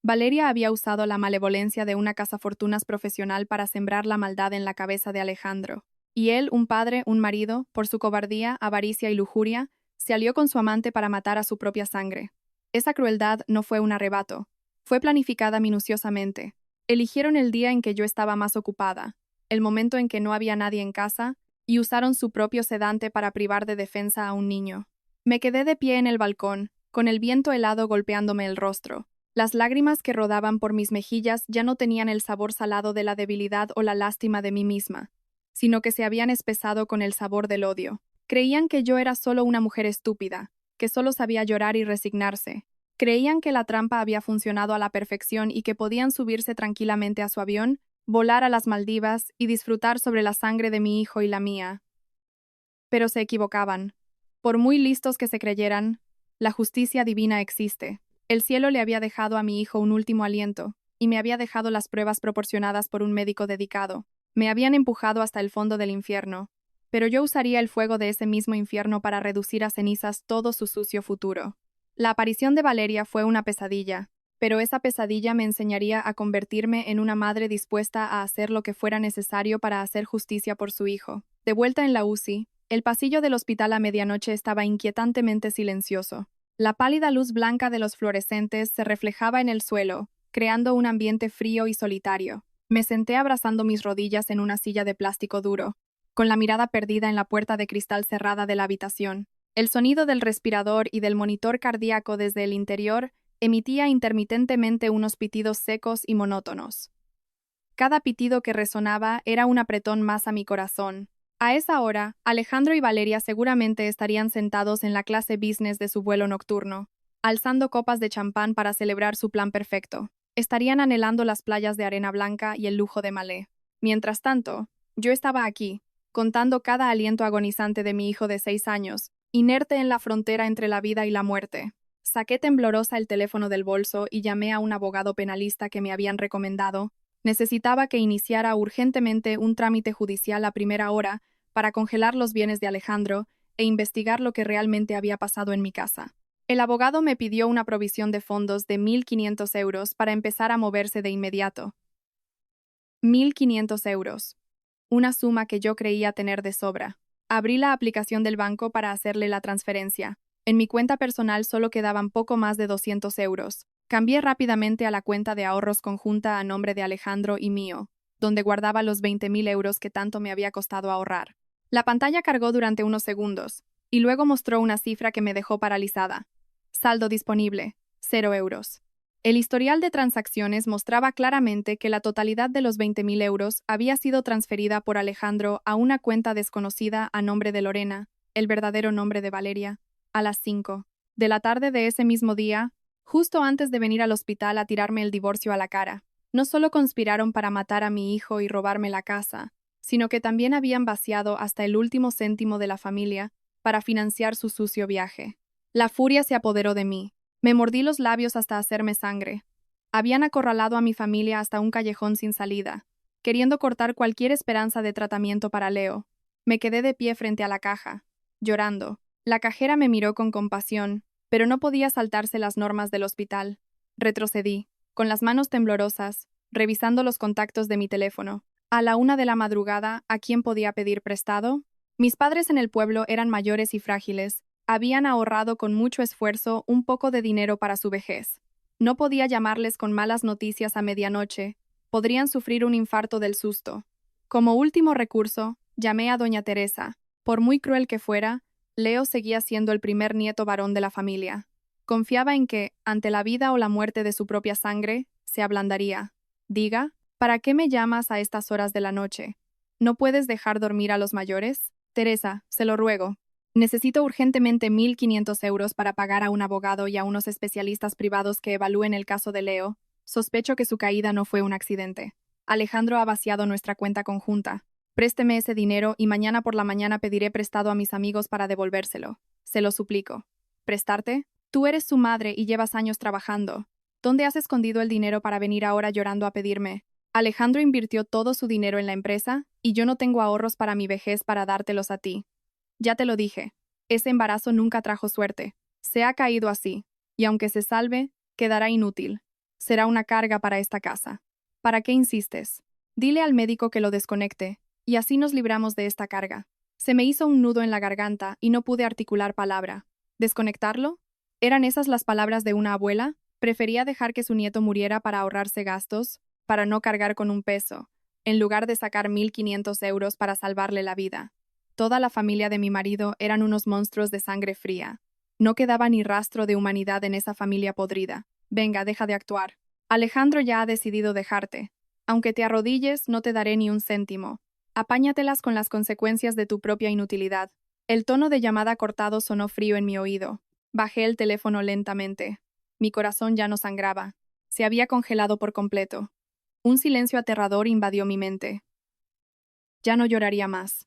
Valeria había usado la malevolencia de una cazafortunas profesional para sembrar la maldad en la cabeza de Alejandro. Y él, un padre, un marido, por su cobardía, avaricia y lujuria, se alió con su amante para matar a su propia sangre. Esa crueldad no fue un arrebato. Fue planificada minuciosamente. Eligieron el día en que yo estaba más ocupada, el momento en que no había nadie en casa, y usaron su propio sedante para privar de defensa a un niño. Me quedé de pie en el balcón, con el viento helado golpeándome el rostro. Las lágrimas que rodaban por mis mejillas ya no tenían el sabor salado de la debilidad o la lástima de mí misma, sino que se habían espesado con el sabor del odio. Creían que yo era solo una mujer estúpida, que solo sabía llorar y resignarse. Creían que la trampa había funcionado a la perfección y que podían subirse tranquilamente a su avión, volar a las Maldivas y disfrutar sobre la sangre de mi hijo y la mía. Pero se equivocaban. Por muy listos que se creyeran, la justicia divina existe. El cielo le había dejado a mi hijo un último aliento, y me había dejado las pruebas proporcionadas por un médico dedicado. Me habían empujado hasta el fondo del infierno, pero yo usaría el fuego de ese mismo infierno para reducir a cenizas todo su sucio futuro. La aparición de Valeria fue una pesadilla, pero esa pesadilla me enseñaría a convertirme en una madre dispuesta a hacer lo que fuera necesario para hacer justicia por su hijo. De vuelta en la UCI, el pasillo del hospital a medianoche estaba inquietantemente silencioso. La pálida luz blanca de los fluorescentes se reflejaba en el suelo, creando un ambiente frío y solitario. Me senté abrazando mis rodillas en una silla de plástico duro, con la mirada perdida en la puerta de cristal cerrada de la habitación. El sonido del respirador y del monitor cardíaco desde el interior emitía intermitentemente unos pitidos secos y monótonos. Cada pitido que resonaba era un apretón más a mi corazón. A esa hora, Alejandro y Valeria seguramente estarían sentados en la clase business de su vuelo nocturno, alzando copas de champán para celebrar su plan perfecto. Estarían anhelando las playas de arena blanca y el lujo de Malé. Mientras tanto, yo estaba aquí, contando cada aliento agonizante de mi hijo de 6 años, inerte en la frontera entre la vida y la muerte. Saqué temblorosa el teléfono del bolso y llamé a un abogado penalista que me habían recomendado. Necesitaba que iniciara urgentemente un trámite judicial a primera hora para congelar los bienes de Alejandro e investigar lo que realmente había pasado en mi casa. El abogado me pidió una provisión de fondos de 1.500 euros para empezar a moverse de inmediato. 1.500 euros. Una suma que yo creía tener de sobra. Abrí la aplicación del banco para hacerle la transferencia. En mi cuenta personal solo quedaban poco más de 200 euros. Cambié rápidamente a la cuenta de ahorros conjunta a nombre de Alejandro y mío, donde guardaba los 20.000 euros que tanto me había costado ahorrar. La pantalla cargó durante unos segundos, y luego mostró una cifra que me dejó paralizada. Saldo disponible, 0 euros. El historial de transacciones mostraba claramente que la totalidad de los 20.000 euros había sido transferida por Alejandro a una cuenta desconocida a nombre de Lorena, el verdadero nombre de Valeria, a las 5 de la tarde de ese mismo día, justo antes de venir al hospital a tirarme el divorcio a la cara. No solo conspiraron para matar a mi hijo y robarme la casa, sino que también habían vaciado hasta el último céntimo de la familia para financiar su sucio viaje. La furia se apoderó de mí. Me mordí los labios hasta hacerme sangre. Habían acorralado a mi familia hasta un callejón sin salida, queriendo cortar cualquier esperanza de tratamiento para Leo. Me quedé de pie frente a la caja, llorando. La cajera me miró con compasión, pero no podía saltarse las normas del hospital. Retrocedí, con las manos temblorosas, revisando los contactos de mi teléfono. A la 1 de la madrugada, ¿a quién podía pedir prestado? Mis padres en el pueblo eran mayores y frágiles. Habían ahorrado con mucho esfuerzo un poco de dinero para su vejez. No podía llamarles con malas noticias a medianoche. Podrían sufrir un infarto del susto. Como último recurso, llamé a doña Teresa. Por muy cruel que fuera, Leo seguía siendo el primer nieto varón de la familia. Confiaba en que, ante la vida o la muerte de su propia sangre, se ablandaría. Diga, ¿para qué me llamas a estas horas de la noche? ¿No puedes dejar dormir a los mayores? Teresa, se lo ruego. Necesito urgentemente 1.500 euros para pagar a un abogado y a unos especialistas privados que evalúen el caso de Leo. Sospecho que su caída no fue un accidente. Alejandro ha vaciado nuestra cuenta conjunta. Présteme ese dinero y mañana por la mañana pediré prestado a mis amigos para devolvérselo. Se lo suplico. ¿Prestarte? Tú eres su madre y llevas años trabajando. ¿Dónde has escondido el dinero para venir ahora llorando a pedirme? Alejandro invirtió todo su dinero en la empresa y yo no tengo ahorros para mi vejez para dártelos a ti. Ya te lo dije, ese embarazo nunca trajo suerte. Se ha caído así, y aunque se salve, quedará inútil. Será una carga para esta casa. ¿Para qué insistes? Dile al médico que lo desconecte, y así nos libramos de esta carga. Se me hizo un nudo en la garganta y no pude articular palabra. ¿Desconectarlo? ¿Eran esas las palabras de una abuela? Prefería dejar que su nieto muriera para ahorrarse gastos, para no cargar con un peso, en lugar de sacar 1.500 euros para salvarle la vida. Toda la familia de mi marido eran unos monstruos de sangre fría. No quedaba ni rastro de humanidad en esa familia podrida. Venga, deja de actuar. Alejandro ya ha decidido dejarte. Aunque te arrodilles, no te daré ni un céntimo. Apáñatelas con las consecuencias de tu propia inutilidad. El tono de llamada cortado sonó frío en mi oído. Bajé el teléfono lentamente. Mi corazón ya no sangraba. Se había congelado por completo. Un silencio aterrador invadió mi mente. Ya no lloraría más.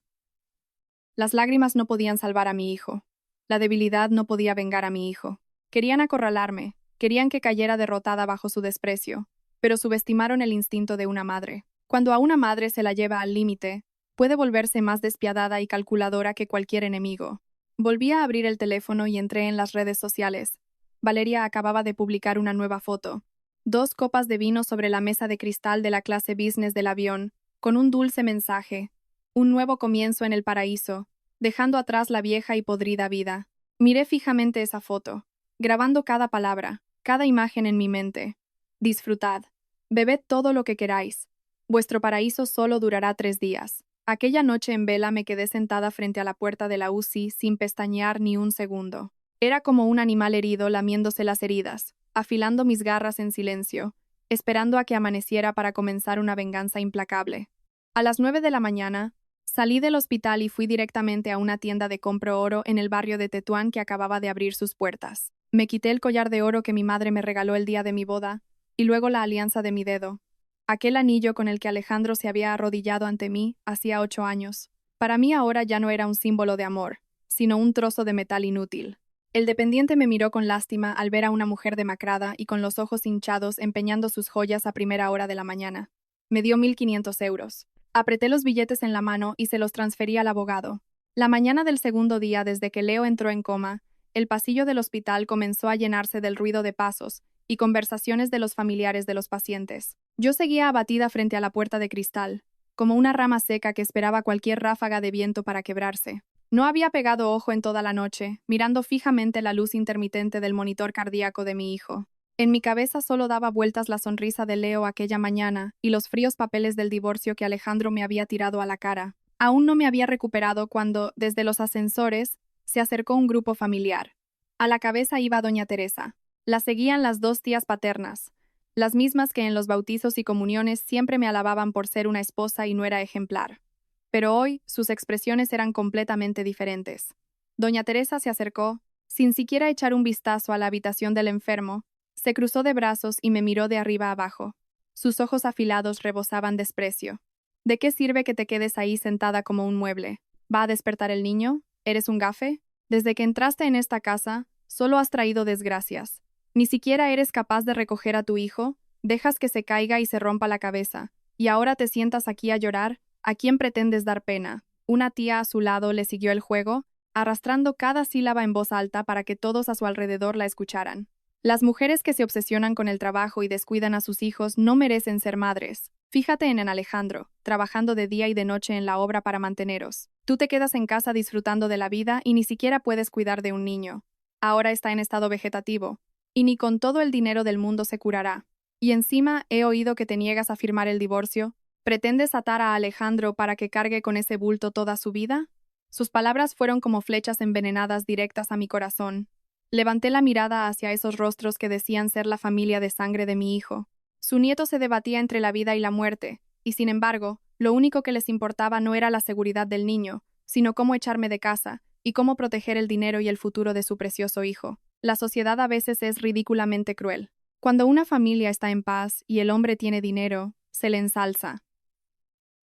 Las lágrimas no podían salvar a mi hijo. La debilidad no podía vengar a mi hijo. Querían acorralarme, querían que cayera derrotada bajo su desprecio, pero subestimaron el instinto de una madre. Cuando a una madre se la lleva al límite, puede volverse más despiadada y calculadora que cualquier enemigo. Volví a abrir el teléfono y entré en las redes sociales. Valeria acababa de publicar una nueva foto. 2 copas de vino sobre la mesa de cristal de la clase business del avión, con un dulce mensaje. Un nuevo comienzo en el paraíso, dejando atrás la vieja y podrida vida. Miré fijamente esa foto, grabando cada palabra, cada imagen en mi mente. Disfrutad. Bebed todo lo que queráis. Vuestro paraíso solo durará 3 días. Aquella noche en vela me quedé sentada frente a la puerta de la UCI sin pestañear ni un segundo. Era como un animal herido lamiéndose las heridas, afilando mis garras en silencio, esperando a que amaneciera para comenzar una venganza implacable. A las 9 de la mañana, salí del hospital y fui directamente a una tienda de compro oro en el barrio de Tetuán que acababa de abrir sus puertas. Me quité el collar de oro que mi madre me regaló el día de mi boda, y luego la alianza de mi dedo. Aquel anillo con el que Alejandro se había arrodillado ante mí hacía 8 años. Para mí ahora ya no era un símbolo de amor, sino un trozo de metal inútil. El dependiente me miró con lástima al ver a una mujer demacrada y con los ojos hinchados empeñando sus joyas a primera hora de la mañana. Me dio 1.500 euros. Apreté los billetes en la mano y se los transferí al abogado. La mañana del segundo día desde que Leo entró en coma, el pasillo del hospital comenzó a llenarse del ruido de pasos y conversaciones de los familiares de los pacientes. Yo seguía abatida frente a la puerta de cristal, como una rama seca que esperaba cualquier ráfaga de viento para quebrarse. No había pegado ojo en toda la noche, mirando fijamente la luz intermitente del monitor cardíaco de mi hijo. En mi cabeza solo daba vueltas la sonrisa de Leo aquella mañana y los fríos papeles del divorcio que Alejandro me había tirado a la cara. Aún no me había recuperado cuando, desde los ascensores, se acercó un grupo familiar. A la cabeza iba doña Teresa. La seguían las dos tías paternas, las mismas que en los bautizos y comuniones siempre me alababan por ser una esposa y nuera ejemplar. Pero hoy sus expresiones eran completamente diferentes. Doña Teresa se acercó, sin siquiera echar un vistazo a la habitación del enfermo, se cruzó de brazos y me miró de arriba abajo. Sus ojos afilados rebosaban desprecio. ¿De qué sirve que te quedes ahí sentada como un mueble? ¿Va a despertar el niño? ¿Eres un gafe? Desde que entraste en esta casa, solo has traído desgracias. Ni siquiera eres capaz de recoger a tu hijo, dejas que se caiga y se rompa la cabeza, y ahora te sientas aquí a llorar. ¿A quién pretendes dar pena? Una tía a su lado le siguió el juego, arrastrando cada sílaba en voz alta para que todos a su alrededor la escucharan. Las mujeres que se obsesionan con el trabajo y descuidan a sus hijos no merecen ser madres. Fíjate en Alejandro, trabajando de día y de noche en la obra para manteneros. Tú te quedas en casa disfrutando de la vida y ni siquiera puedes cuidar de un niño. Ahora está en estado vegetativo, y ni con todo el dinero del mundo se curará. Y encima he oído que te niegas a firmar el divorcio. ¿Pretendes atar a Alejandro para que cargue con ese bulto toda su vida? Sus palabras fueron como flechas envenenadas directas a mi corazón. Levanté la mirada hacia esos rostros que decían ser la familia de sangre de mi hijo. Su nieto se debatía entre la vida y la muerte, y sin embargo, lo único que les importaba no era la seguridad del niño, sino cómo echarme de casa, y cómo proteger el dinero y el futuro de su precioso hijo. La sociedad a veces es ridículamente cruel. Cuando una familia está en paz y el hombre tiene dinero, se le ensalza.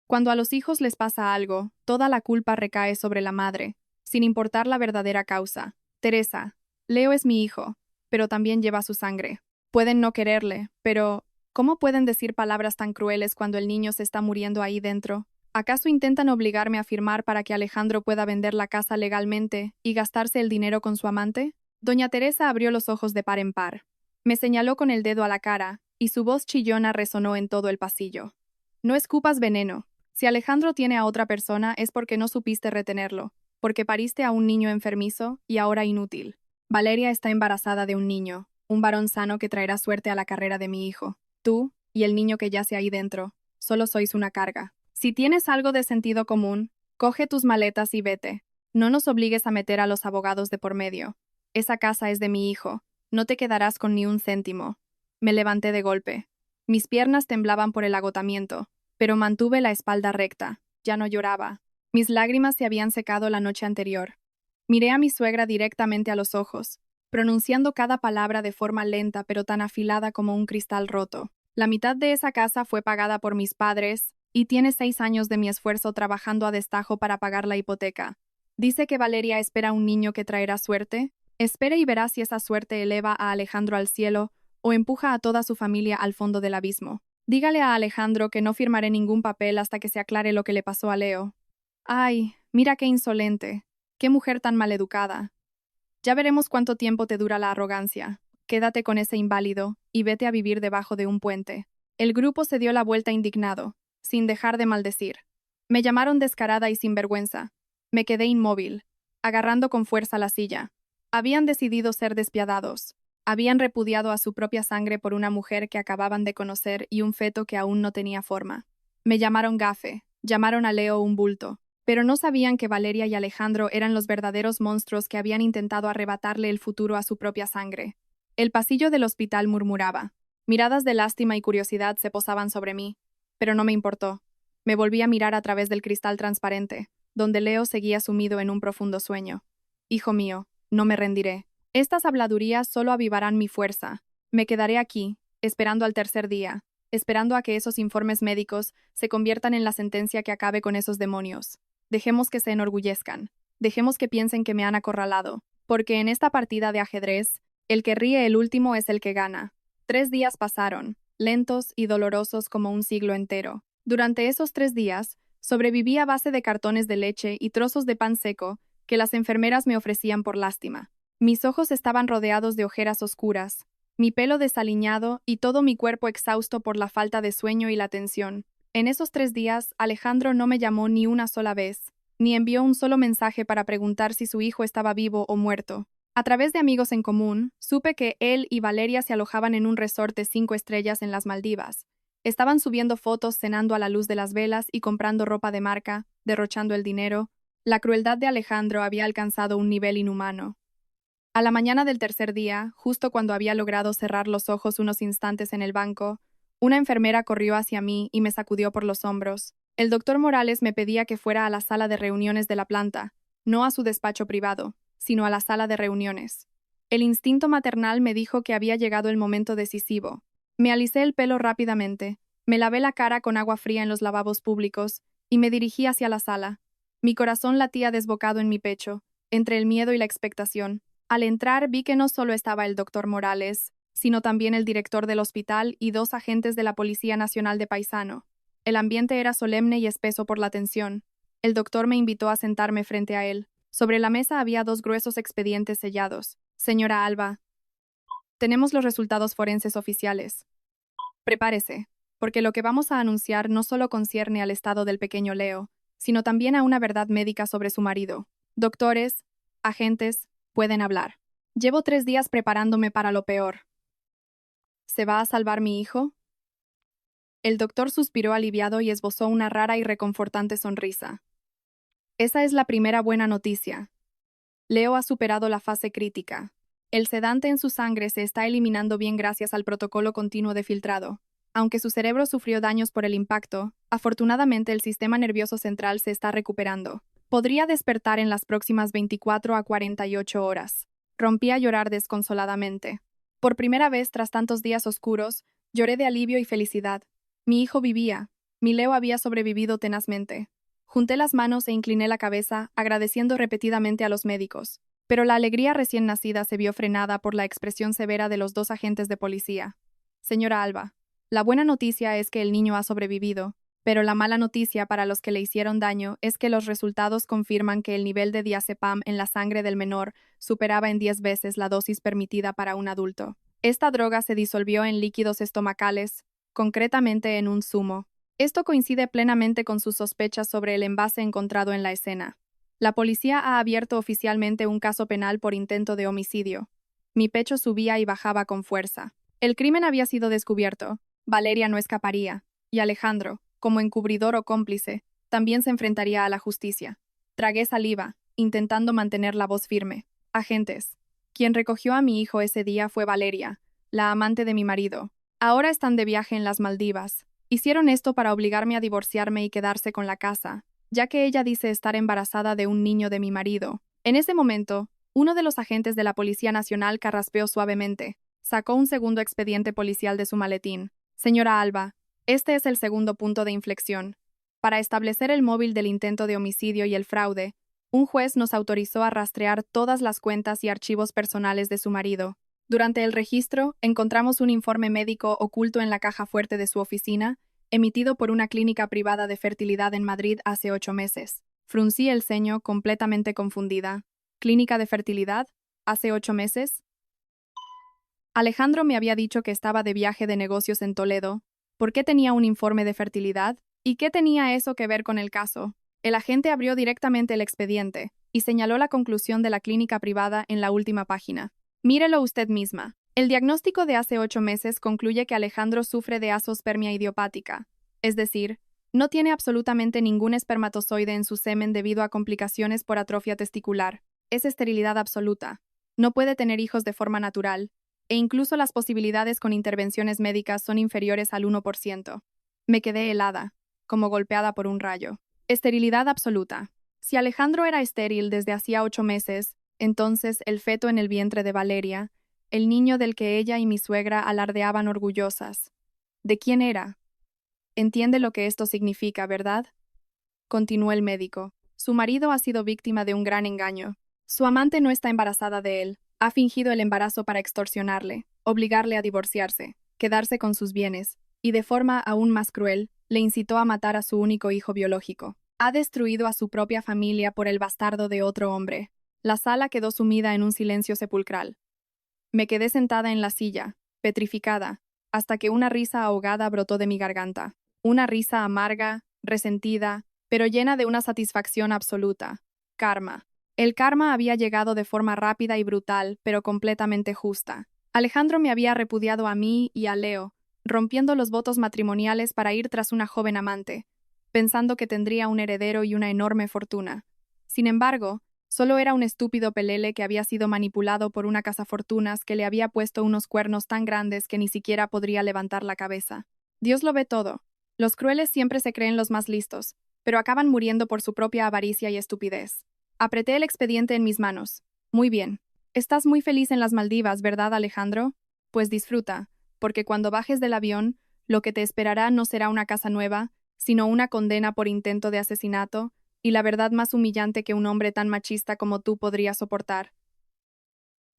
Cuando a los hijos les pasa algo, toda la culpa recae sobre la madre, sin importar la verdadera causa. Teresa, Leo es mi hijo, pero también lleva su sangre. Pueden no quererle, pero ¿cómo pueden decir palabras tan crueles cuando el niño se está muriendo ahí dentro? ¿Acaso intentan obligarme a firmar para que Alejandro pueda vender la casa legalmente y gastarse el dinero con su amante? Doña Teresa abrió los ojos de par en par. Me señaló con el dedo a la cara, y su voz chillona resonó en todo el pasillo. No escupas veneno. Si Alejandro tiene a otra persona es porque no supiste retenerlo, porque pariste a un niño enfermizo y ahora inútil. Valeria está embarazada de un niño, un varón sano que traerá suerte a la carrera de mi hijo. Tú, y el niño que yace ahí dentro, solo sois una carga. Si tienes algo de sentido común, coge tus maletas y vete. No nos obligues a meter a los abogados de por medio. Esa casa es de mi hijo. No te quedarás con ni un céntimo. Me levanté de golpe. Mis piernas temblaban por el agotamiento, pero mantuve la espalda recta. Ya no lloraba. Mis lágrimas se habían secado la noche anterior. Miré a mi suegra directamente a los ojos, pronunciando cada palabra de forma lenta pero tan afilada como un cristal roto. La mitad de esa casa fue pagada por mis padres, y tiene 6 años de mi esfuerzo trabajando a destajo para pagar la hipoteca. Dice que Valeria espera un niño que traerá suerte. Espere y verá si esa suerte eleva a Alejandro al cielo o empuja a toda su familia al fondo del abismo. Dígale a Alejandro que no firmaré ningún papel hasta que se aclare lo que le pasó a Leo. Ay, mira qué insolente. Qué mujer tan maleducada. Ya veremos cuánto tiempo te dura la arrogancia. Quédate con ese inválido y vete a vivir debajo de un puente. El grupo se dio la vuelta indignado, sin dejar de maldecir. Me llamaron descarada y sinvergüenza. Me quedé inmóvil, agarrando con fuerza la silla. Habían decidido ser despiadados. Habían repudiado a su propia sangre por una mujer que acababan de conocer y un feto que aún no tenía forma. Me llamaron gafe, llamaron a Leo un bulto, pero no sabían que Valeria y Alejandro eran los verdaderos monstruos que habían intentado arrebatarle el futuro a su propia sangre. El pasillo del hospital murmuraba. Miradas de lástima y curiosidad se posaban sobre mí, pero no me importó. Me volví a mirar a través del cristal transparente, donde Leo seguía sumido en un profundo sueño. Hijo mío, no me rendiré. Estas habladurías solo avivarán mi fuerza. Me quedaré aquí, esperando al tercer día, esperando a que esos informes médicos se conviertan en la sentencia que acabe con esos demonios. Dejemos que se enorgullezcan. Dejemos que piensen que me han acorralado. Porque en esta partida de ajedrez, el que ríe el último es el que gana. 3 días pasaron, lentos y dolorosos como un siglo entero. Durante esos 3 días, sobreviví a base de cartones de leche y trozos de pan seco que las enfermeras me ofrecían por lástima. Mis ojos estaban rodeados de ojeras oscuras, mi pelo desaliñado y todo mi cuerpo exhausto por la falta de sueño y la tensión. En esos 3 días, Alejandro no me llamó ni una sola vez, ni envió un solo mensaje para preguntar si su hijo estaba vivo o muerto. A través de amigos en común, supe que él y Valeria se alojaban en un resort de 5 estrellas en las Maldivas. Estaban subiendo fotos cenando a la luz de las velas y comprando ropa de marca, derrochando el dinero. La crueldad de Alejandro había alcanzado un nivel inhumano. A la mañana del tercer día, justo cuando había logrado cerrar los ojos unos instantes en el banco, una enfermera corrió hacia mí y me sacudió por los hombros. El doctor Morales me pedía que fuera a la sala de reuniones de la planta, no a su despacho privado, sino a la sala de reuniones. El instinto maternal me dijo que había llegado el momento decisivo. Me alisé el pelo rápidamente, me lavé la cara con agua fría en los lavabos públicos y me dirigí hacia la sala. Mi corazón latía desbocado en mi pecho, entre el miedo y la expectación. Al entrar vi que no solo estaba el doctor Morales, sino también el director del hospital y 2 agentes de la Policía Nacional de Paisano. El ambiente era solemne y espeso por la tensión. El doctor me invitó a sentarme frente a él. Sobre la mesa había 2 gruesos expedientes sellados. Señora Alba, tenemos los resultados forenses oficiales. Prepárese, porque lo que vamos a anunciar no solo concierne al estado del pequeño Leo, sino también a una verdad médica sobre su marido. Doctores, agentes, pueden hablar. Llevo 3 días preparándome para lo peor. ¿Se va a salvar mi hijo? El doctor suspiró aliviado y esbozó una rara y reconfortante sonrisa. Esa es la primera buena noticia. Leo ha superado la fase crítica. El sedante en su sangre se está eliminando bien gracias al protocolo continuo de filtrado. Aunque su cerebro sufrió daños por el impacto, afortunadamente el sistema nervioso central se está recuperando. Podría despertar en las próximas 24 a 48 horas. Rompí a llorar desconsoladamente. Por primera vez tras tantos días oscuros, lloré de alivio y felicidad. Mi hijo vivía. Mi Leo había sobrevivido tenazmente. Junté las manos e incliné la cabeza, agradeciendo repetidamente a los médicos. Pero la alegría recién nacida se vio frenada por la expresión severa de los 2 agentes de policía. Señora Alba, la buena noticia es que el niño ha sobrevivido, pero la mala noticia para los que le hicieron daño es que los resultados confirman que el nivel de diazepam en la sangre del menor superaba en 10 veces la dosis permitida para un adulto. Esta droga se disolvió en líquidos estomacales, concretamente en un zumo. Esto coincide plenamente con sus sospechas sobre el envase encontrado en la escena. La policía ha abierto oficialmente un caso penal por intento de homicidio. Mi pecho subía y bajaba con fuerza. El crimen había sido descubierto. Valeria no escaparía, y Alejandro, como encubridor o cómplice, también se enfrentaría a la justicia. Tragué saliva, intentando mantener la voz firme. Agentes. Quien recogió a mi hijo ese día fue Valeria, la amante de mi marido. Ahora están de viaje en las Maldivas. Hicieron esto para obligarme a divorciarme y quedarse con la casa, ya que ella dice estar embarazada de un niño de mi marido. En ese momento, uno de los agentes de la Policía Nacional carraspeó suavemente. Sacó un segundo expediente policial de su maletín. Señora Alba, este es el segundo punto de inflexión. Para establecer el móvil del intento de homicidio y el fraude, un juez nos autorizó a rastrear todas las cuentas y archivos personales de su marido. Durante el registro, encontramos un informe médico oculto en la caja fuerte de su oficina, emitido por una clínica privada de fertilidad en Madrid hace 8 meses. Fruncí el ceño, completamente confundida. ¿Clínica de fertilidad? ¿Hace 8 meses? Alejandro me había dicho que estaba de viaje de negocios en Toledo. ¿Por qué tenía un informe de fertilidad? ¿Y qué tenía eso que ver con el caso? El agente abrió directamente el expediente y señaló la conclusión de la clínica privada en la última página. Mírelo usted misma. El diagnóstico de hace 8 meses concluye que Alejandro sufre de azoospermia idiopática, es decir, no tiene absolutamente ningún espermatozoide en su semen debido a complicaciones por atrofia testicular. Es esterilidad absoluta. No puede tener hijos de forma natural, e incluso las posibilidades con intervenciones médicas son inferiores al 1%. Me quedé helada, como golpeada por un rayo. Esterilidad absoluta. Si Alejandro era estéril desde hacía 8 meses, entonces el feto en el vientre de Valeria, el niño del que ella y mi suegra alardeaban orgullosas. ¿De quién era? Entiende lo que esto significa, ¿verdad? Continuó el médico. Su marido ha sido víctima de un gran engaño. Su amante no está embarazada de él. Ha fingido el embarazo para extorsionarle, obligarle a divorciarse, quedarse con sus bienes, y de forma aún más cruel, le incitó a matar a su único hijo biológico. Ha destruido a su propia familia por el bastardo de otro hombre. La sala quedó sumida en un silencio sepulcral. Me quedé sentada en la silla, petrificada, hasta que una risa ahogada brotó de mi garganta. Una risa amarga, resentida, pero llena de una satisfacción absoluta. Karma. El karma había llegado de forma rápida y brutal, pero completamente justa. Alejandro me había repudiado a mí y a Leo, rompiendo los votos matrimoniales para ir tras una joven amante, pensando que tendría un heredero y una enorme fortuna. Sin embargo, solo era un estúpido pelele que había sido manipulado por una cazafortunas que le había puesto unos cuernos tan grandes que ni siquiera podría levantar la cabeza. Dios lo ve todo. Los crueles siempre se creen los más listos, pero acaban muriendo por su propia avaricia y estupidez. Apreté el expediente en mis manos. Muy bien. Estás muy feliz en las Maldivas, ¿verdad, Alejandro? Pues disfruta, porque cuando bajes del avión, lo que te esperará no será una casa nueva, sino una condena por intento de asesinato, y la verdad más humillante que un hombre tan machista como tú podría soportar.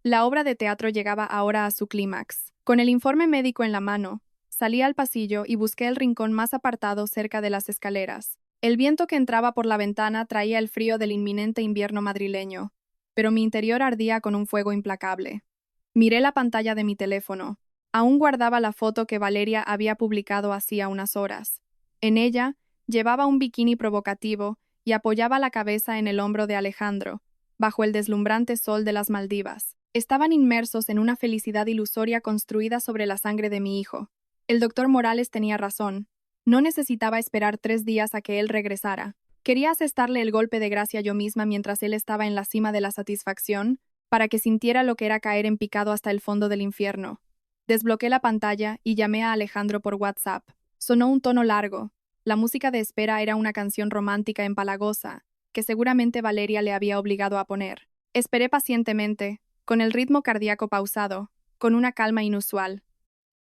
La obra de teatro llegaba ahora a su clímax. Con el informe médico en la mano, salí al pasillo y busqué el rincón más apartado cerca de las escaleras. El viento que entraba por la ventana traía el frío del inminente invierno madrileño, pero mi interior ardía con un fuego implacable. Miré la pantalla de mi teléfono. Aún guardaba la foto que Valeria había publicado hacía unas horas. En ella, llevaba un bikini provocativo y apoyaba la cabeza en el hombro de Alejandro, bajo el deslumbrante sol de las Maldivas. Estaban inmersos en una felicidad ilusoria construida sobre la sangre de mi hijo. El doctor Morales tenía razón. No necesitaba esperar 3 días a que él regresara. Quería asestarle el golpe de gracia yo misma mientras él estaba en la cima de la satisfacción, para que sintiera lo que era caer en picado hasta el fondo del infierno. Desbloqueé la pantalla y llamé a Alejandro por WhatsApp. Sonó un tono largo. La música de espera era una canción romántica empalagosa, que seguramente Valeria le había obligado a poner. Esperé pacientemente, con el ritmo cardíaco pausado, con una calma inusual.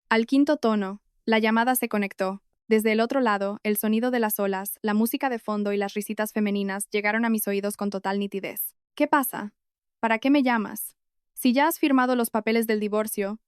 Al quinto tono, la llamada se conectó. Desde el otro lado, el sonido de las olas, la música de fondo y las risitas femeninas llegaron a mis oídos con total nitidez. ¿Qué pasa? ¿Para qué me llamas? Si ya has firmado los papeles del divorcio,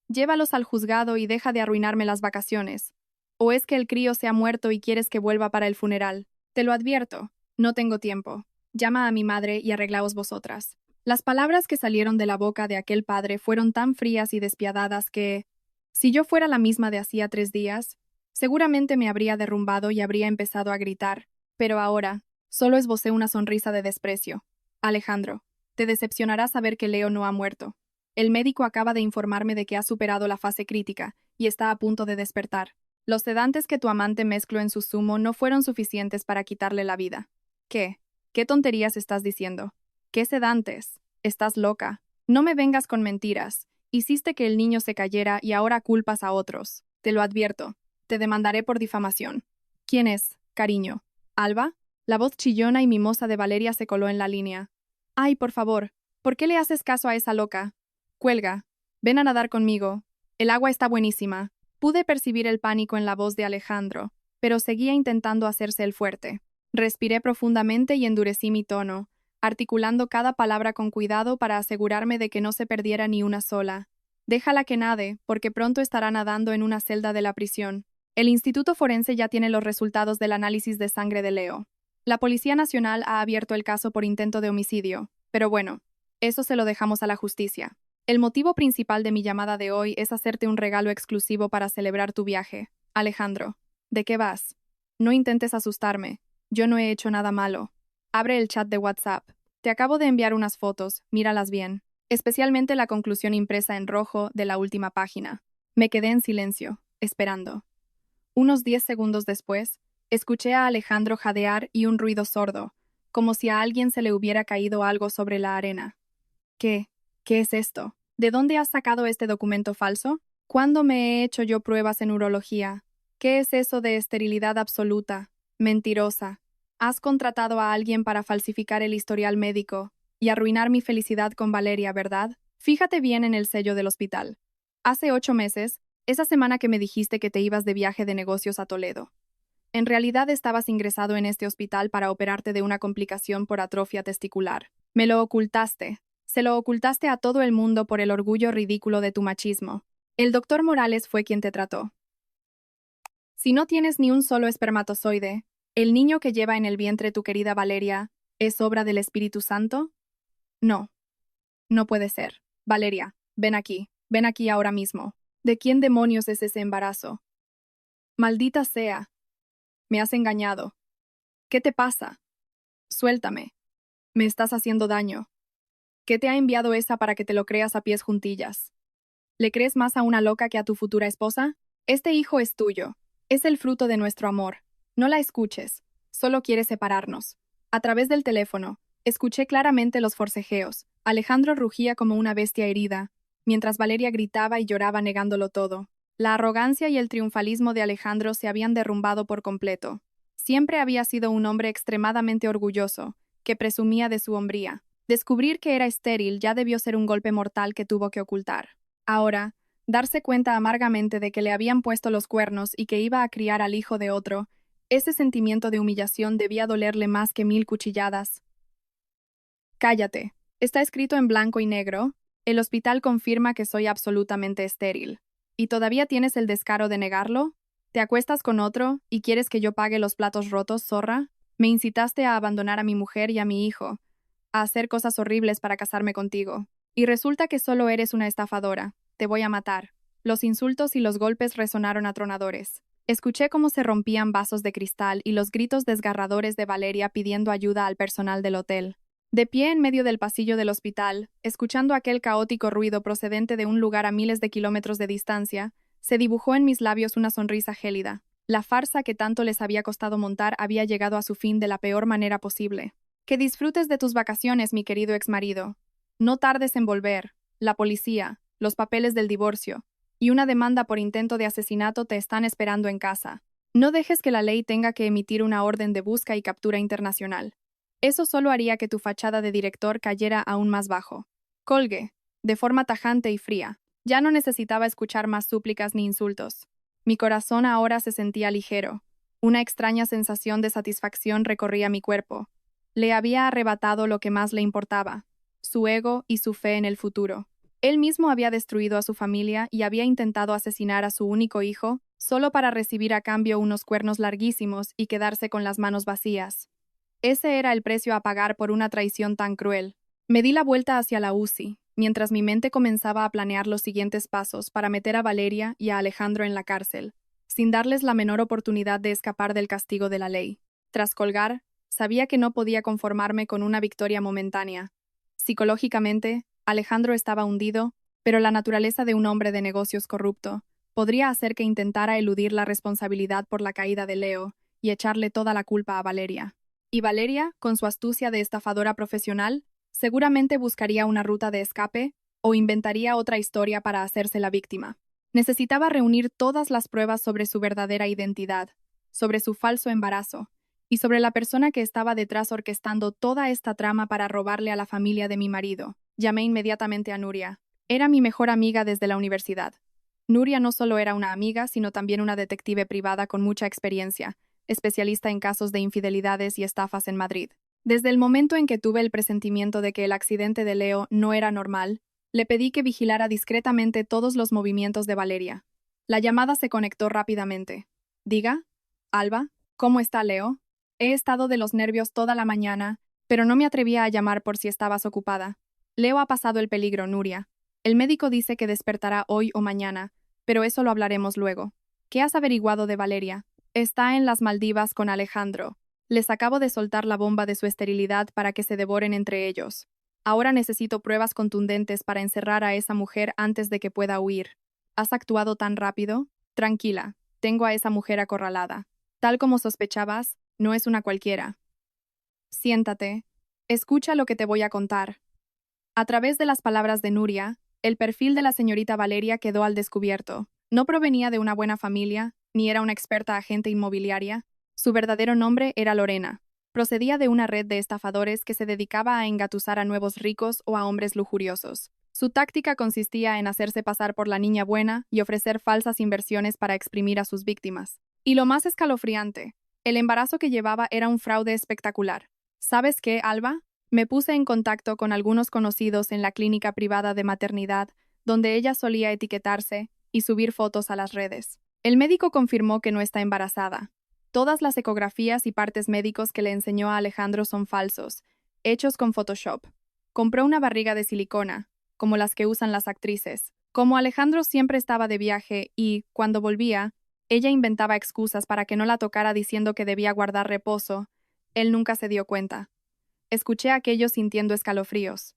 llévalos al juzgado y deja de arruinarme las vacaciones. ¿O es que el crío se ha muerto y quieres que vuelva para el funeral? Te lo advierto, no tengo tiempo. Llama a mi madre y arreglaos vosotras. Las palabras que salieron de la boca de aquel padre fueron tan frías y despiadadas que, si yo fuera la misma de hacía 3 días, seguramente me habría derrumbado y habría empezado a gritar, pero ahora, solo esbocé una sonrisa de desprecio. Alejandro, te decepcionará saber que Leo no ha muerto. El médico acaba de informarme de que ha superado la fase crítica y está a punto de despertar. Los sedantes que tu amante mezcló en su zumo no fueron suficientes para quitarle la vida. ¿Qué? ¿Qué tonterías estás diciendo? ¿Qué sedantes? Estás loca. No me vengas con mentiras. Hiciste que el niño se cayera y ahora culpas a otros. Te lo advierto. Te demandaré por difamación. ¿Quién es, cariño? ¿Alba? La voz chillona y mimosa de Valeria se coló en la línea. Ay, por favor, ¿por qué le haces caso a esa loca? Cuelga. Ven a nadar conmigo. El agua está buenísima. Pude percibir el pánico en la voz de Alejandro, pero seguía intentando hacerse el fuerte. Respiré profundamente y endurecí mi tono, articulando cada palabra con cuidado para asegurarme de que no se perdiera ni una sola. Déjala que nade, porque pronto estará nadando en una celda de la prisión. El Instituto Forense ya tiene los resultados del análisis de sangre de Leo. La Policía Nacional ha abierto el caso por intento de homicidio, pero bueno, eso se lo dejamos a la justicia. El motivo principal de mi llamada de hoy es hacerte un regalo exclusivo para celebrar tu viaje. Alejandro, ¿de qué vas? No intentes asustarme. Yo no he hecho nada malo. Abre el chat de WhatsApp. Te acabo de enviar unas fotos, míralas bien. Especialmente la conclusión impresa en rojo de la última página. Me quedé en silencio, esperando. Unos 10 segundos después, escuché a Alejandro jadear y un ruido sordo, como si a alguien se le hubiera caído algo sobre la arena. ¿Qué? ¿Qué es esto? ¿De dónde has sacado este documento falso? ¿Cuándo me he hecho yo pruebas en urología? ¿Qué es eso de esterilidad absoluta? Mentirosa. Has contratado a alguien para falsificar el historial médico y arruinar mi felicidad con Valeria, ¿verdad? Fíjate bien en el sello del hospital. Hace 8 meses, esa semana que me dijiste que te ibas de viaje de negocios a Toledo. En realidad estabas ingresado en este hospital para operarte de una complicación por atrofia testicular. Me lo ocultaste. Se lo ocultaste a todo el mundo por el orgullo ridículo de tu machismo. El doctor Morales fue quien te trató. Si no tienes ni un solo espermatozoide, ¿el niño que lleva en el vientre tu querida Valeria es obra del Espíritu Santo? No, no puede ser. Valeria, ven aquí ahora mismo. ¿De quién demonios es ese embarazo? Maldita sea. Me has engañado. ¿Qué te pasa? Suéltame. Me estás haciendo daño. ¿Qué te ha enviado esa para que te lo creas a pies juntillas? ¿Le crees más a una loca que a tu futura esposa? Este hijo es tuyo. Es el fruto de nuestro amor. No la escuches. Solo quiere separarnos. A través del teléfono, escuché claramente los forcejeos. Alejandro rugía como una bestia herida, mientras Valeria gritaba y lloraba negándolo todo. La arrogancia y el triunfalismo de Alejandro se habían derrumbado por completo. Siempre había sido un hombre extremadamente orgulloso, que presumía de su hombría. Descubrir que era estéril ya debió ser un golpe mortal que tuvo que ocultar. Ahora, darse cuenta amargamente de que le habían puesto los cuernos y que iba a criar al hijo de otro, ese sentimiento de humillación debía dolerle más que 1000 cuchilladas. Cállate. Está escrito en blanco y negro. El hospital confirma que soy absolutamente estéril. ¿Y todavía tienes el descaro de negarlo? ¿Te acuestas con otro y quieres que yo pague los platos rotos, zorra? Me incitaste a abandonar a mi mujer y a mi hijo, a hacer cosas horribles para casarme contigo. Y resulta que solo eres una estafadora. Te voy a matar. Los insultos y los golpes resonaron atronadores. Escuché cómo se rompían vasos de cristal y los gritos desgarradores de Valeria pidiendo ayuda al personal del hotel. De pie en medio del pasillo del hospital, escuchando aquel caótico ruido procedente de un lugar a miles de kilómetros de distancia, se dibujó en mis labios una sonrisa gélida. La farsa que tanto les había costado montar había llegado a su fin de la peor manera posible. Que disfrutes de tus vacaciones, mi querido exmarido. No tardes en volver. La policía, los papeles del divorcio y una demanda por intento de asesinato te están esperando en casa. No dejes que la ley tenga que emitir una orden de busca y captura internacional. Eso solo haría que tu fachada de director cayera aún más bajo. Colgué, de forma tajante y fría. Ya no necesitaba escuchar más súplicas ni insultos. Mi corazón ahora se sentía ligero. Una extraña sensación de satisfacción recorría mi cuerpo. Le había arrebatado lo que más le importaba, su ego y su fe en el futuro. Él mismo había destruido a su familia y había intentado asesinar a su único hijo, solo para recibir a cambio unos cuernos larguísimos y quedarse con las manos vacías. Ese era el precio a pagar por una traición tan cruel. Me di la vuelta hacia la UCI, mientras mi mente comenzaba a planear los siguientes pasos para meter a Valeria y a Alejandro en la cárcel, sin darles la menor oportunidad de escapar del castigo de la ley. Tras colgar, sabía que no podía conformarme con una victoria momentánea. Psicológicamente, Alejandro estaba hundido, pero la naturaleza de un hombre de negocios corrupto podría hacer que intentara eludir la responsabilidad por la caída de Leo y echarle toda la culpa a Valeria. Y Valeria, con su astucia de estafadora profesional, seguramente buscaría una ruta de escape o inventaría otra historia para hacerse la víctima. Necesitaba reunir todas las pruebas sobre su verdadera identidad, sobre su falso embarazo, y sobre la persona que estaba detrás orquestando toda esta trama para robarle a la familia de mi marido. Llamé inmediatamente a Nuria. Era mi mejor amiga desde la universidad. Nuria no solo era una amiga, sino también una detective privada con mucha experiencia, especialista en casos de infidelidades y estafas en Madrid. Desde el momento en que tuve el presentimiento de que el accidente de Leo no era normal, le pedí que vigilara discretamente todos los movimientos de Valeria. La llamada se conectó rápidamente. Diga, Alba, ¿cómo está Leo? He estado de los nervios toda la mañana, pero no me atrevía a llamar por si estabas ocupada. Leo ha pasado el peligro, Nuria. El médico dice que despertará hoy o mañana, pero eso lo hablaremos luego. ¿Qué has averiguado de Valeria? Está en las Maldivas con Alejandro. Les acabo de soltar la bomba de su esterilidad para que se devoren entre ellos. Ahora necesito pruebas contundentes para encerrar a esa mujer antes de que pueda huir. ¿Has actuado tan rápido? Tranquila, tengo a esa mujer acorralada. Tal como sospechabas, no es una cualquiera. Siéntate. Escucha lo que te voy a contar. A través de las palabras de Nuria, el perfil de la señorita Valeria quedó al descubierto. No provenía de una buena familia, ni era una experta agente inmobiliaria. Su verdadero nombre era Lorena. Procedía de una red de estafadores que se dedicaba a engatusar a nuevos ricos o a hombres lujuriosos. Su táctica consistía en hacerse pasar por la niña buena y ofrecer falsas inversiones para exprimir a sus víctimas. Y lo más escalofriante, el embarazo que llevaba era un fraude espectacular. ¿Sabes qué, Alba? Me puse en contacto con algunos conocidos en la clínica privada de maternidad, donde ella solía etiquetarse y subir fotos a las redes. El médico confirmó que no está embarazada. Todas las ecografías y partes médicos que le enseñó a Alejandro son falsos, hechos con Photoshop. Compró una barriga de silicona, como las que usan las actrices. Como Alejandro siempre estaba de viaje y, cuando volvía, ella inventaba excusas para que no la tocara diciendo que debía guardar reposo, él nunca se dio cuenta. Escuché aquello sintiendo escalofríos.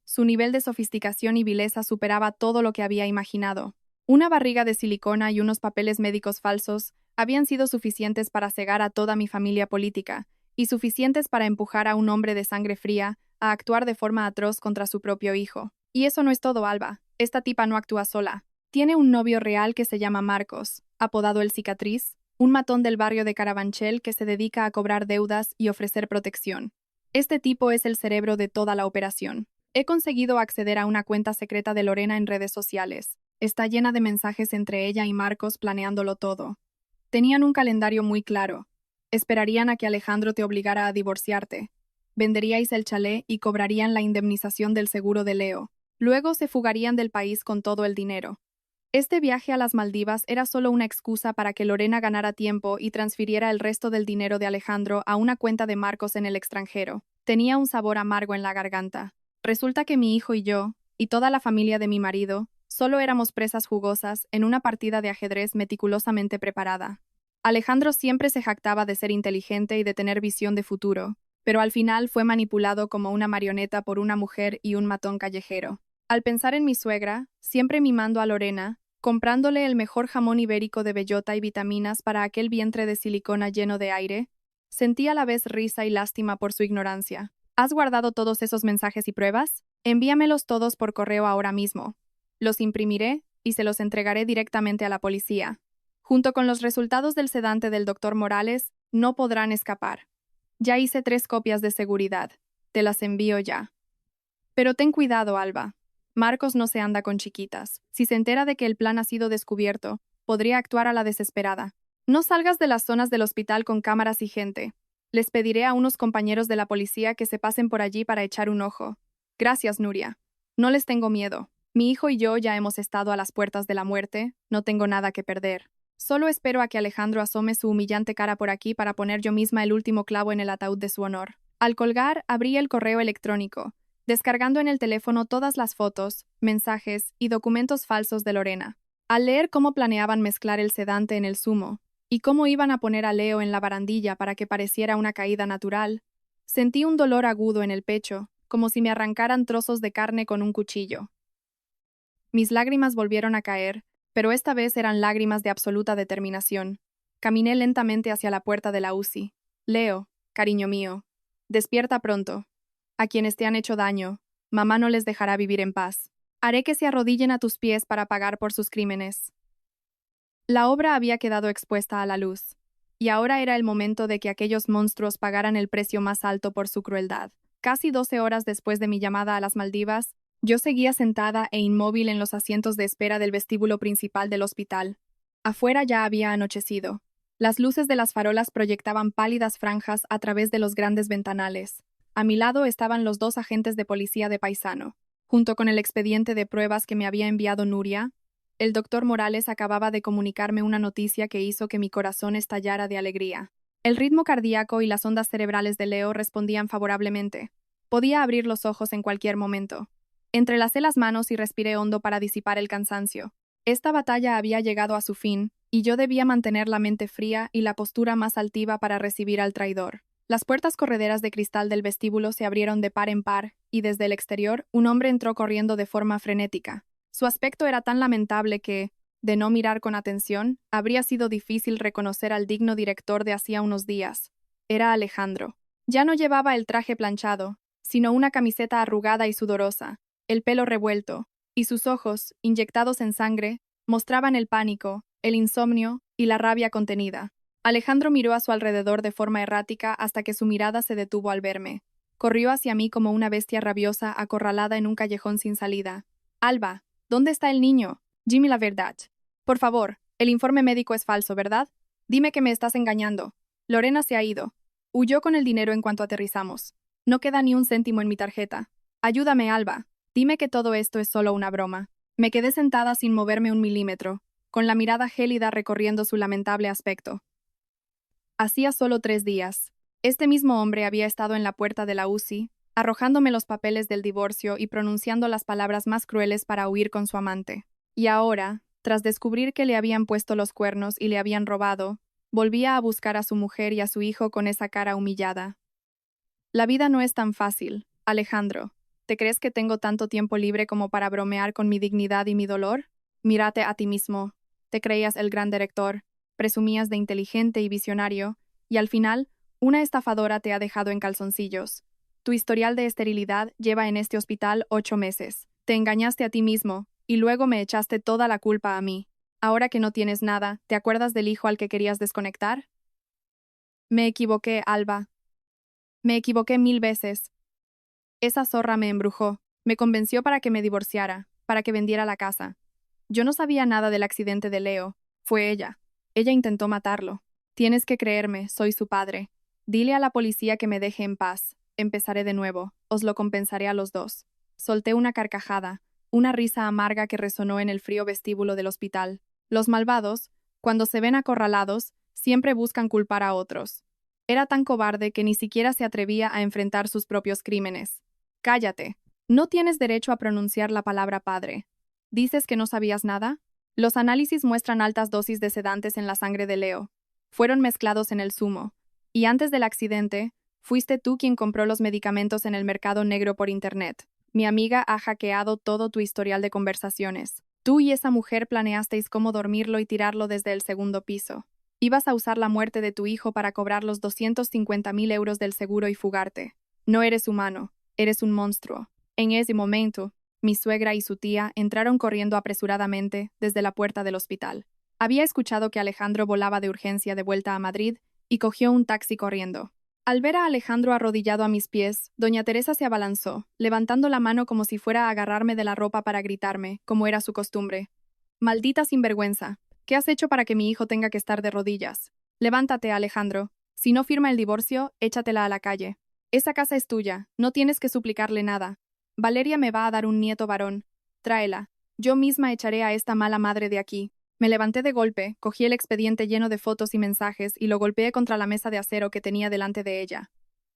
Su nivel de sofisticación y vileza superaba todo lo que había imaginado. Una barriga de silicona y unos papeles médicos falsos habían sido suficientes para cegar a toda mi familia política, y suficientes para empujar a un hombre de sangre fría a actuar de forma atroz contra su propio hijo. Y eso no es todo, Alba. Esta tipa no actúa sola. Tiene un novio real que se llama Marcos, apodado el Cicatriz, un matón del barrio de Carabanchel que se dedica a cobrar deudas y ofrecer protección. Este tipo es el cerebro de toda la operación. He conseguido acceder a una cuenta secreta de Lorena en redes sociales. Está llena de mensajes entre ella y Marcos planeándolo todo. Tenían un calendario muy claro. Esperarían a que Alejandro te obligara a divorciarte. Venderíais el chalet y cobrarían la indemnización del seguro de Leo. Luego se fugarían del país con todo el dinero. Este viaje a las Maldivas era solo una excusa para que Lorena ganara tiempo y transfiriera el resto del dinero de Alejandro a una cuenta de Marcos en el extranjero. Tenía un sabor amargo en la garganta. Resulta que mi hijo y yo, y toda la familia de mi marido, solo éramos presas jugosas en una partida de ajedrez meticulosamente preparada. Alejandro siempre se jactaba de ser inteligente y de tener visión de futuro, pero al final fue manipulado como una marioneta por una mujer y un matón callejero. Al pensar en mi suegra, siempre mimando a Lorena, comprándole el mejor jamón ibérico de bellota y vitaminas para aquel vientre de silicona lleno de aire, sentí a la vez risa y lástima por su ignorancia. ¿Has guardado todos esos mensajes y pruebas? Envíamelos todos por correo ahora mismo. Los imprimiré y se los entregaré directamente a la policía. Junto con los resultados del sedante del doctor Morales, no podrán escapar. Ya hice 3 copias de seguridad. Te las envío ya. Pero ten cuidado, Alba. Marcos no se anda con chiquitas. Si se entera de que el plan ha sido descubierto, podría actuar a la desesperada. No salgas de las zonas del hospital con cámaras y gente. Les pediré a unos compañeros de la policía que se pasen por allí para echar un ojo. Gracias, Nuria. No les tengo miedo. Mi hijo y yo ya hemos estado a las puertas de la muerte, no tengo nada que perder. Solo espero a que Alejandro asome su humillante cara por aquí para poner yo misma el último clavo en el ataúd de su honor. Al colgar, abrí el correo electrónico, descargando en el teléfono todas las fotos, mensajes y documentos falsos de Lorena. Al leer cómo planeaban mezclar el sedante en el zumo, y cómo iban a poner a Leo en la barandilla para que pareciera una caída natural, sentí un dolor agudo en el pecho, como si me arrancaran trozos de carne con un cuchillo. Mis lágrimas volvieron a caer, pero esta vez eran lágrimas de absoluta determinación. Caminé lentamente hacia la puerta de la UCI. Leo, cariño mío, despierta pronto. A quienes te han hecho daño, mamá no les dejará vivir en paz. Haré que se arrodillen a tus pies para pagar por sus crímenes. La obra había quedado expuesta a la luz, y ahora era el momento de que aquellos monstruos pagaran el precio más alto por su crueldad. Casi 12 horas después de mi llamada a las Maldivas, yo seguía sentada e inmóvil en los asientos de espera del vestíbulo principal del hospital. Afuera ya había anochecido. Las luces de las farolas proyectaban pálidas franjas a través de los grandes ventanales. A mi lado estaban los 2 agentes de policía de paisano. Junto con el expediente de pruebas que me había enviado Nuria, el doctor Morales acababa de comunicarme una noticia que hizo que mi corazón estallara de alegría. El ritmo cardíaco y las ondas cerebrales de Leo respondían favorablemente. Podía abrir los ojos en cualquier momento. Entrelacé las manos y respiré hondo para disipar el cansancio. Esta batalla había llegado a su fin, y yo debía mantener la mente fría y la postura más altiva para recibir al traidor. Las puertas correderas de cristal del vestíbulo se abrieron de par en par, y desde el exterior un hombre entró corriendo de forma frenética. Su aspecto era tan lamentable que, de no mirar con atención, habría sido difícil reconocer al digno director de hacía unos días. Era Alejandro. Ya no llevaba el traje planchado, sino una camiseta arrugada y sudorosa, el pelo revuelto, y sus ojos, inyectados en sangre, mostraban el pánico, el insomnio y la rabia contenida. Alejandro miró a su alrededor de forma errática hasta que su mirada se detuvo al verme. Corrió hacia mí como una bestia rabiosa acorralada en un callejón sin salida. «Alba, ¿dónde está el niño? Dime la verdad. Por favor, el informe médico es falso, ¿verdad? Dime que me estás engañando. Lorena se ha ido. Huyó con el dinero en cuanto aterrizamos. No queda ni un céntimo en mi tarjeta. Ayúdame, Alba. Dime que todo esto es solo una broma». Me quedé sentada sin moverme un milímetro, con la mirada gélida recorriendo su lamentable aspecto. Hacía solo 3 días. Este mismo hombre había estado en la puerta de la UCI, arrojándome los papeles del divorcio y pronunciando las palabras más crueles para huir con su amante. Y ahora, tras descubrir que le habían puesto los cuernos y le habían robado, volvía a buscar a su mujer y a su hijo con esa cara humillada. La vida no es tan fácil, Alejandro. ¿Te crees que tengo tanto tiempo libre como para bromear con mi dignidad y mi dolor? Mírate a ti mismo. Te creías el gran director, presumías de inteligente y visionario, y al final, una estafadora te ha dejado en calzoncillos. Tu historial de esterilidad lleva en este hospital 8 meses. Te engañaste a ti mismo, y luego me echaste toda la culpa a mí. Ahora que no tienes nada, ¿te acuerdas del hijo al que querías desconectar? Me equivoqué, Alba. Me equivoqué 1000 veces. Esa zorra me embrujó, me convenció para que me divorciara, para que vendiera la casa. Yo no sabía nada del accidente de Leo. Fue ella. Ella intentó matarlo. Tienes que creerme, soy su padre. Dile a la policía que me deje en paz. Empezaré de nuevo. Os lo compensaré a los dos. Solté una carcajada, una risa amarga que resonó en el frío vestíbulo del hospital. Los malvados, cuando se ven acorralados, siempre buscan culpar a otros. Era tan cobarde que ni siquiera se atrevía a enfrentar sus propios crímenes. Cállate. No tienes derecho a pronunciar la palabra padre. ¿Dices que no sabías nada? Los análisis muestran altas dosis de sedantes en la sangre de Leo. Fueron mezclados en el zumo. Y antes del accidente, fuiste tú quien compró los medicamentos en el mercado negro por internet. Mi amiga ha hackeado todo tu historial de conversaciones. Tú y esa mujer planeasteis cómo dormirlo y tirarlo desde el segundo piso. Ibas a usar la muerte de tu hijo para cobrar los 250.000 euros del seguro y fugarte. No eres humano, eres un monstruo. En ese momento, mi suegra y su tía entraron corriendo apresuradamente desde la puerta del hospital. Había escuchado que Alejandro volaba de urgencia de vuelta a Madrid y cogió un taxi corriendo. Al ver a Alejandro arrodillado a mis pies, doña Teresa se abalanzó, levantando la mano como si fuera a agarrarme de la ropa para gritarme, como era su costumbre. «Maldita sinvergüenza, ¿qué has hecho para que mi hijo tenga que estar de rodillas? Levántate, Alejandro. Si no firma el divorcio, échatela a la calle. Esa casa es tuya, no tienes que suplicarle nada. Valeria me va a dar un nieto varón. Tráela. Yo misma echaré a esta mala madre de aquí». Me levanté de golpe, cogí el expediente lleno de fotos y mensajes y lo golpeé contra la mesa de acero que tenía delante de ella.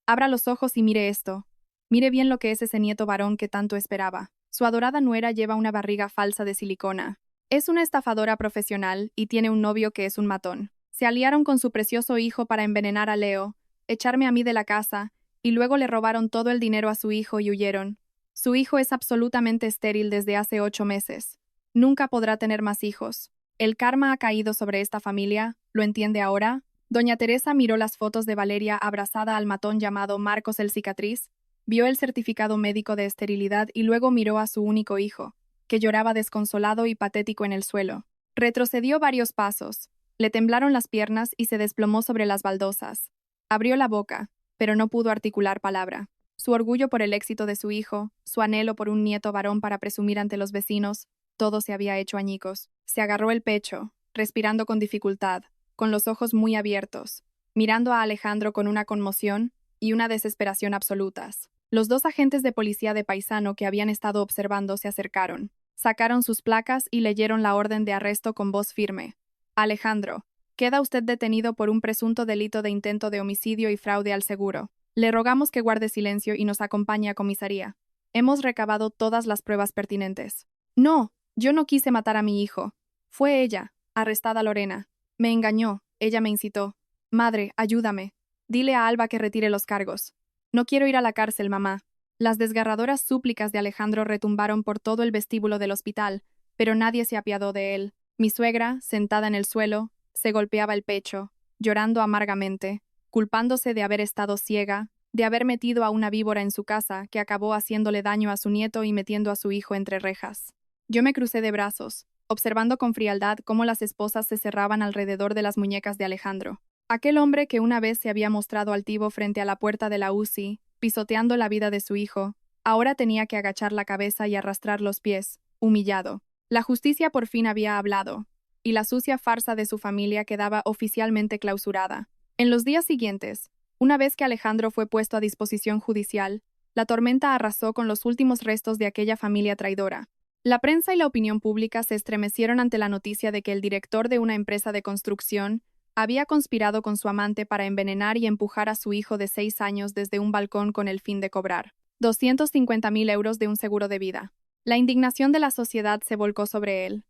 Abra los ojos y mire esto. Mire bien lo que es ese nieto varón que tanto esperaba. Su adorada nuera lleva una barriga falsa de silicona. Es una estafadora profesional y tiene un novio que es un matón. Se aliaron con su precioso hijo para envenenar a Leo, echarme a mí de la casa, y luego le robaron todo el dinero a su hijo y huyeron. Su hijo es absolutamente estéril desde hace 8 meses. Nunca podrá tener más hijos. El karma ha caído sobre esta familia, ¿lo entiende ahora? Doña Teresa miró las fotos de Valeria abrazada al matón llamado Marcos el Cicatriz, vio el certificado médico de esterilidad y luego miró a su único hijo, que lloraba desconsolado y patético en el suelo. Retrocedió varios pasos, le temblaron las piernas y se desplomó sobre las baldosas. Abrió la boca, pero no pudo articular palabra. Su orgullo por el éxito de su hijo, su anhelo por un nieto varón para presumir ante los vecinos, todo se había hecho añicos. Se agarró el pecho, respirando con dificultad, con los ojos muy abiertos, mirando a Alejandro con una conmoción y una desesperación absolutas. Los 2 agentes de policía de paisano que habían estado observando se acercaron, sacaron sus placas y leyeron la orden de arresto con voz firme. Alejandro, queda usted detenido por un presunto delito de intento de homicidio y fraude al seguro. Le rogamos que guarde silencio y nos acompañe a comisaría. Hemos recabado todas las pruebas pertinentes. No, yo no quise matar a mi hijo. Fue ella, arrestada Lorena. Me engañó, ella me incitó. Madre, ayúdame. Dile a Alba que retire los cargos. No quiero ir a la cárcel, mamá. Las desgarradoras súplicas de Alejandro retumbaron por todo el vestíbulo del hospital, pero nadie se apiadó de él. Mi suegra, sentada en el suelo, se golpeaba el pecho, llorando amargamente, culpándose de haber estado ciega, de haber metido a una víbora en su casa que acabó haciéndole daño a su nieto y metiendo a su hijo entre rejas. Yo me crucé de brazos, observando con frialdad cómo las esposas se cerraban alrededor de las muñecas de Alejandro. Aquel hombre que una vez se había mostrado altivo frente a la puerta de la UCI, pisoteando la vida de su hijo, ahora tenía que agachar la cabeza y arrastrar los pies, humillado. La justicia por fin había hablado, y la sucia farsa de su familia quedaba oficialmente clausurada. En los días siguientes, una vez que Alejandro fue puesto a disposición judicial, la tormenta arrasó con los últimos restos de aquella familia traidora. La prensa y la opinión pública se estremecieron ante la noticia de que el director de una empresa de construcción había conspirado con su amante para envenenar y empujar a su hijo de 6 años desde un balcón con el fin de cobrar. 250.000 euros de un seguro de vida. La indignación de la sociedad se volcó sobre él.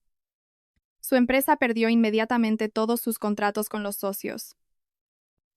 Su empresa perdió inmediatamente todos sus contratos con los socios.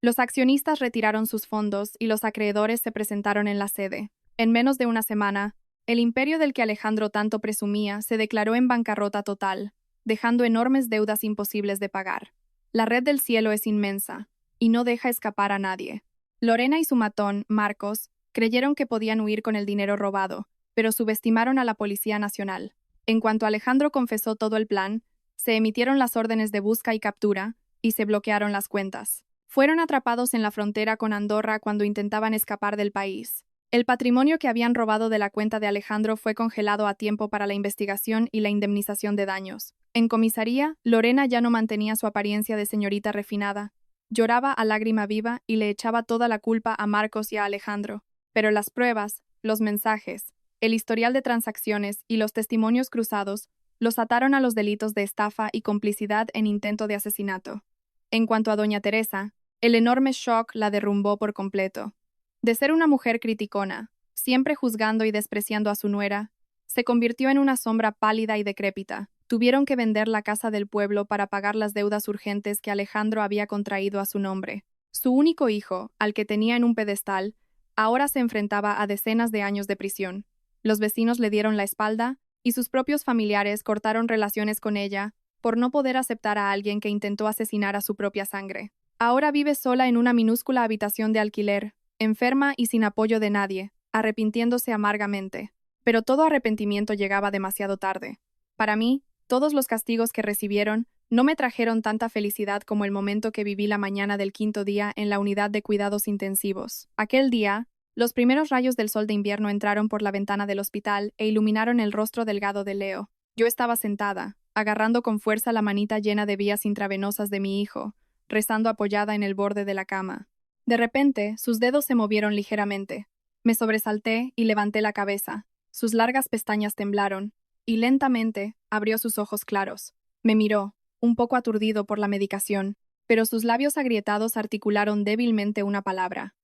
Los accionistas retiraron sus fondos y los acreedores se presentaron en la sede. En menos de una semana, el imperio del que Alejandro tanto presumía se declaró en bancarrota total, dejando enormes deudas imposibles de pagar. La red del cielo es inmensa, y no deja escapar a nadie. Lorena y su matón, Marcos, creyeron que podían huir con el dinero robado, pero subestimaron a la Policía Nacional. En cuanto Alejandro confesó todo el plan, se emitieron las órdenes de busca y captura, y se bloquearon las cuentas. Fueron atrapados en la frontera con Andorra cuando intentaban escapar del país. El patrimonio que habían robado de la cuenta de Alejandro fue congelado a tiempo para la investigación y la indemnización de daños. En comisaría, Lorena ya no mantenía su apariencia de señorita refinada. Lloraba a lágrima viva y le echaba toda la culpa a Marcos y a Alejandro. Pero las pruebas, los mensajes, el historial de transacciones y los testimonios cruzados los ataron a los delitos de estafa y complicidad en intento de asesinato. En cuanto a doña Teresa, el enorme shock la derrumbó por completo. De ser una mujer criticona, siempre juzgando y despreciando a su nuera, se convirtió en una sombra pálida y decrépita. Tuvieron que vender la casa del pueblo para pagar las deudas urgentes que Alejandro había contraído a su nombre. Su único hijo, al que tenía en un pedestal, ahora se enfrentaba a decenas de años de prisión. Los vecinos le dieron la espalda y sus propios familiares cortaron relaciones con ella por no poder aceptar a alguien que intentó asesinar a su propia sangre. Ahora vive sola en una minúscula habitación de alquiler, enferma y sin apoyo de nadie, arrepintiéndose amargamente. Pero todo arrepentimiento llegaba demasiado tarde. Para mí, todos los castigos que recibieron no me trajeron tanta felicidad como el momento que viví la mañana del quinto día en la unidad de cuidados intensivos. Aquel día, los primeros rayos del sol de invierno entraron por la ventana del hospital e iluminaron el rostro delgado de Leo. Yo estaba sentada, agarrando con fuerza la manita llena de vías intravenosas de mi hijo, rezando apoyada en el borde de la cama. De repente, sus dedos se movieron ligeramente. Me sobresalté y levanté la cabeza. Sus largas pestañas temblaron, y lentamente abrió sus ojos claros. Me miró, un poco aturdido por la medicación, pero sus labios agrietados articularon débilmente una palabra.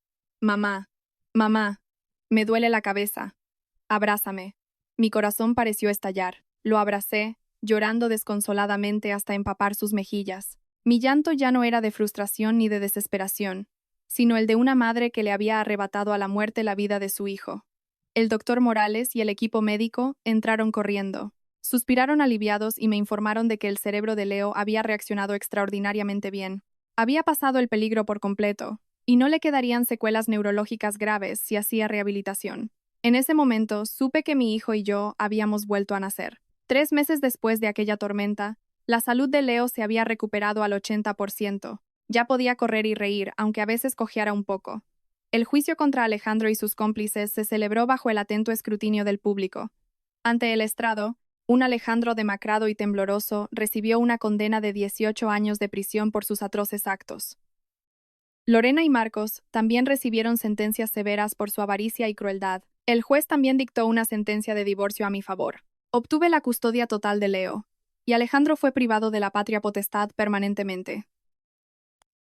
Mamá, mamá, me duele la cabeza. Abrázame. Mi corazón pareció estallar. Lo abracé, llorando desconsoladamente hasta empapar sus mejillas. Mi llanto ya no era de frustración ni de desesperación, sino el de una madre que le había arrebatado a la muerte la vida de su hijo. El doctor Morales y el equipo médico entraron corriendo. Suspiraron aliviados y me informaron de que el cerebro de Leo había reaccionado extraordinariamente bien. Había pasado el peligro por completo, y no le quedarían secuelas neurológicas graves si hacía rehabilitación. En ese momento supe que mi hijo y yo habíamos vuelto a nacer. 3 meses después de aquella tormenta, la salud de Leo se había recuperado al 80%. Ya podía correr y reír, aunque a veces cojeara un poco. El juicio contra Alejandro y sus cómplices se celebró bajo el atento escrutinio del público. Ante el estrado, un Alejandro demacrado y tembloroso recibió una condena de 18 años de prisión por sus atroces actos. Lorena y Marcos también recibieron sentencias severas por su avaricia y crueldad. El juez también dictó una sentencia de divorcio a mi favor. Obtuve la custodia total de Leo, y Alejandro fue privado de la patria potestad permanentemente.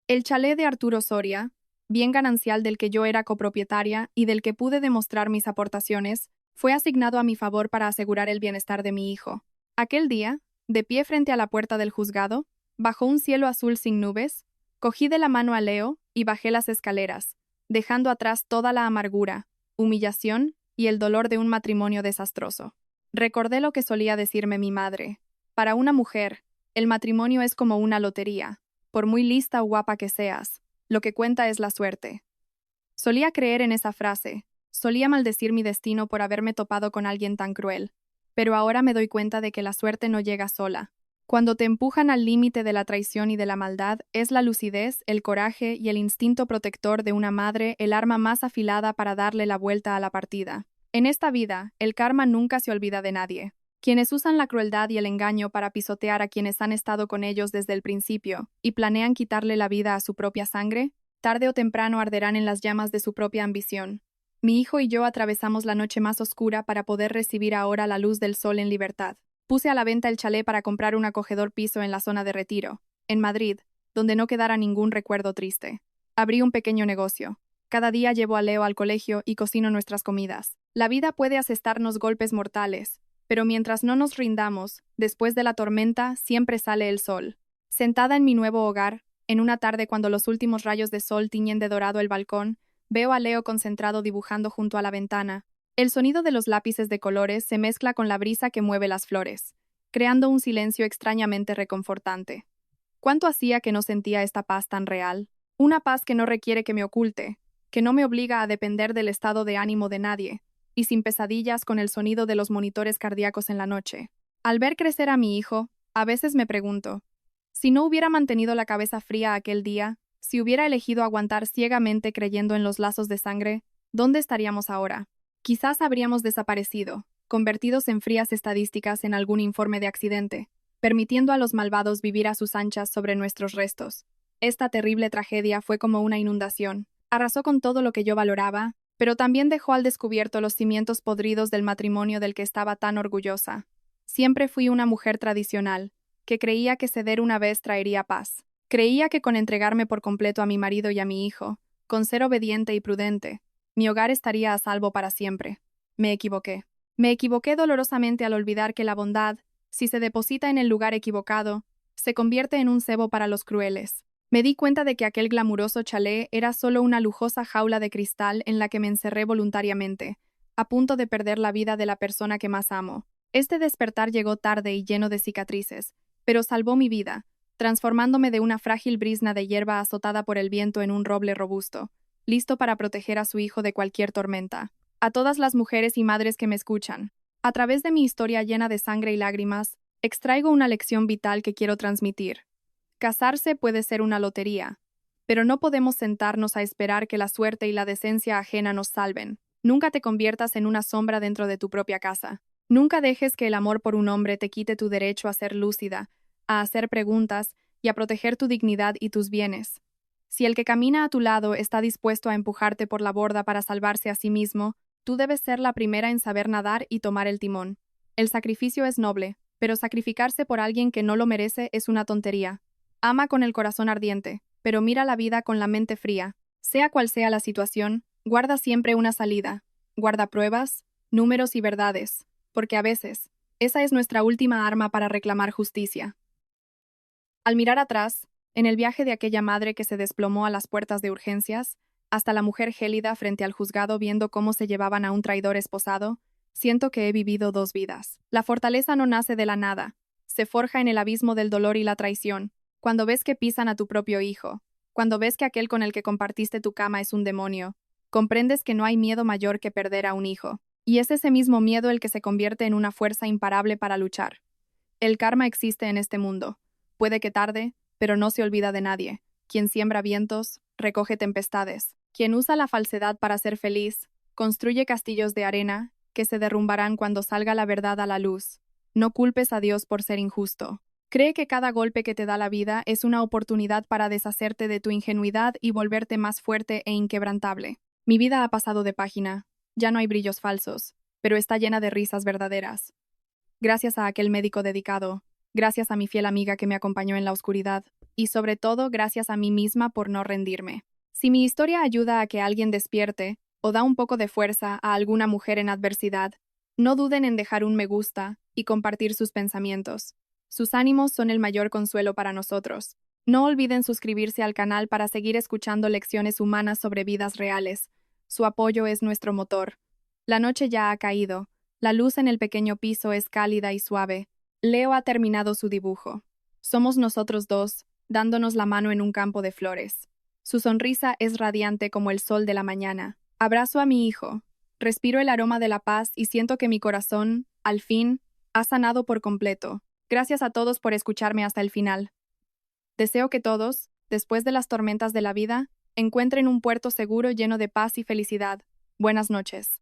El chalet de Arturo Soria, bien ganancial del que yo era copropietaria y del que pude demostrar mis aportaciones, fue asignado a mi favor para asegurar el bienestar de mi hijo. Aquel día, de pie frente a la puerta del juzgado, bajo un cielo azul sin nubes, cogí de la mano a Leo y bajé las escaleras, dejando atrás toda la amargura, humillación y el dolor de un matrimonio desastroso. Recordé lo que solía decirme mi madre. Para una mujer, el matrimonio es como una lotería. Por muy lista o guapa que seas, lo que cuenta es la suerte. Solía creer en esa frase, solía maldecir mi destino por haberme topado con alguien tan cruel, pero ahora me doy cuenta de que la suerte no llega sola. Cuando te empujan al límite de la traición y de la maldad, es la lucidez, el coraje y el instinto protector de una madre el arma más afilada para darle la vuelta a la partida. En esta vida, el karma nunca se olvida de nadie. Quienes usan la crueldad y el engaño para pisotear a quienes han estado con ellos desde el principio y planean quitarle la vida a su propia sangre, tarde o temprano arderán en las llamas de su propia ambición. Mi hijo y yo atravesamos la noche más oscura para poder recibir ahora la luz del sol en libertad. Puse a la venta el chalet para comprar un acogedor piso en la zona de Retiro, en Madrid, donde no quedara ningún recuerdo triste. Abrí un pequeño negocio. Cada día llevo a Leo al colegio y cocino nuestras comidas. La vida puede asestarnos golpes mortales, pero mientras no nos rindamos, después de la tormenta siempre sale el sol. Sentada en mi nuevo hogar, en una tarde cuando los últimos rayos de sol tiñen de dorado el balcón, veo a Leo concentrado dibujando junto a la ventana. El sonido de los lápices de colores se mezcla con la brisa que mueve las flores, creando un silencio extrañamente reconfortante. ¿Cuánto hacía que no sentía esta paz tan real? Una paz que no requiere que me oculte, que no me obliga a depender del estado de ánimo de nadie, y sin pesadillas con el sonido de los monitores cardíacos en la noche. Al ver crecer a mi hijo, a veces me pregunto, si no hubiera mantenido la cabeza fría aquel día, si hubiera elegido aguantar ciegamente creyendo en los lazos de sangre, ¿dónde estaríamos ahora? Quizás habríamos desaparecido, convertidos en frías estadísticas en algún informe de accidente, permitiendo a los malvados vivir a sus anchas sobre nuestros restos. Esta terrible tragedia fue como una inundación. Arrasó con todo lo que yo valoraba, pero también dejó al descubierto los cimientos podridos del matrimonio del que estaba tan orgullosa. Siempre fui una mujer tradicional, que creía que ceder una vez traería paz. Creía que con entregarme por completo a mi marido y a mi hijo, con ser obediente y prudente, mi hogar estaría a salvo para siempre. Me equivoqué. Me equivoqué dolorosamente al olvidar que la bondad, si se deposita en el lugar equivocado, se convierte en un cebo para los crueles. Me di cuenta de que aquel glamuroso chalet era solo una lujosa jaula de cristal en la que me encerré voluntariamente, a punto de perder la vida de la persona que más amo. Este despertar llegó tarde y lleno de cicatrices, pero salvó mi vida, transformándome de una frágil brizna de hierba azotada por el viento en un roble robusto, listo para proteger a su hijo de cualquier tormenta. A todas las mujeres y madres que me escuchan, a través de mi historia llena de sangre y lágrimas, extraigo una lección vital que quiero transmitir. Casarse puede ser una lotería, pero no podemos sentarnos a esperar que la suerte y la decencia ajena nos salven. Nunca te conviertas en una sombra dentro de tu propia casa. Nunca dejes que el amor por un hombre te quite tu derecho a ser lúcida, a hacer preguntas y a proteger tu dignidad y tus bienes. Si el que camina a tu lado está dispuesto a empujarte por la borda para salvarse a sí mismo, tú debes ser la primera en saber nadar y tomar el timón. El sacrificio es noble, pero sacrificarse por alguien que no lo merece es una tontería. Ama con el corazón ardiente, pero mira la vida con la mente fría. Sea cual sea la situación, guarda siempre una salida. Guarda pruebas, números y verdades, porque a veces, esa es nuestra última arma para reclamar justicia. Al mirar atrás, en el viaje de aquella madre que se desplomó a las puertas de urgencias, hasta la mujer gélida frente al juzgado viendo cómo se llevaban a un traidor esposado, siento que he vivido dos vidas. La fortaleza no nace de la nada, se forja en el abismo del dolor y la traición. Cuando ves que pisan a tu propio hijo, cuando ves que aquel con el que compartiste tu cama es un demonio, comprendes que no hay miedo mayor que perder a un hijo. Y es ese mismo miedo el que se convierte en una fuerza imparable para luchar. El karma existe en este mundo. Puede que tarde, pero no se olvida de nadie. Quien siembra vientos, recoge tempestades. Quien usa la falsedad para ser feliz, construye castillos de arena que se derrumbarán cuando salga la verdad a la luz. No culpes a Dios por ser injusto. Cree que cada golpe que te da la vida es una oportunidad para deshacerte de tu ingenuidad y volverte más fuerte e inquebrantable. Mi vida ha pasado de página. Ya no hay brillos falsos, pero está llena de risas verdaderas. Gracias a aquel médico dedicado, gracias a mi fiel amiga que me acompañó en la oscuridad, y sobre todo gracias a mí misma por no rendirme. Si mi historia ayuda a que alguien despierte, o da un poco de fuerza a alguna mujer en adversidad, no duden en dejar un me gusta y compartir sus pensamientos. Sus ánimos son el mayor consuelo para nosotros. No olviden suscribirse al canal para seguir escuchando lecciones humanas sobre vidas reales. Su apoyo es nuestro motor. La noche ya ha caído. La luz en el pequeño piso es cálida y suave. Leo ha terminado su dibujo. Somos nosotros dos, dándonos la mano en un campo de flores. Su sonrisa es radiante como el sol de la mañana. Abrazo a mi hijo. Respiro el aroma de la paz y siento que mi corazón, al fin, ha sanado por completo. Gracias a todos por escucharme hasta el final. Deseo que todos, después de las tormentas de la vida, encuentren un puerto seguro lleno de paz y felicidad. Buenas noches.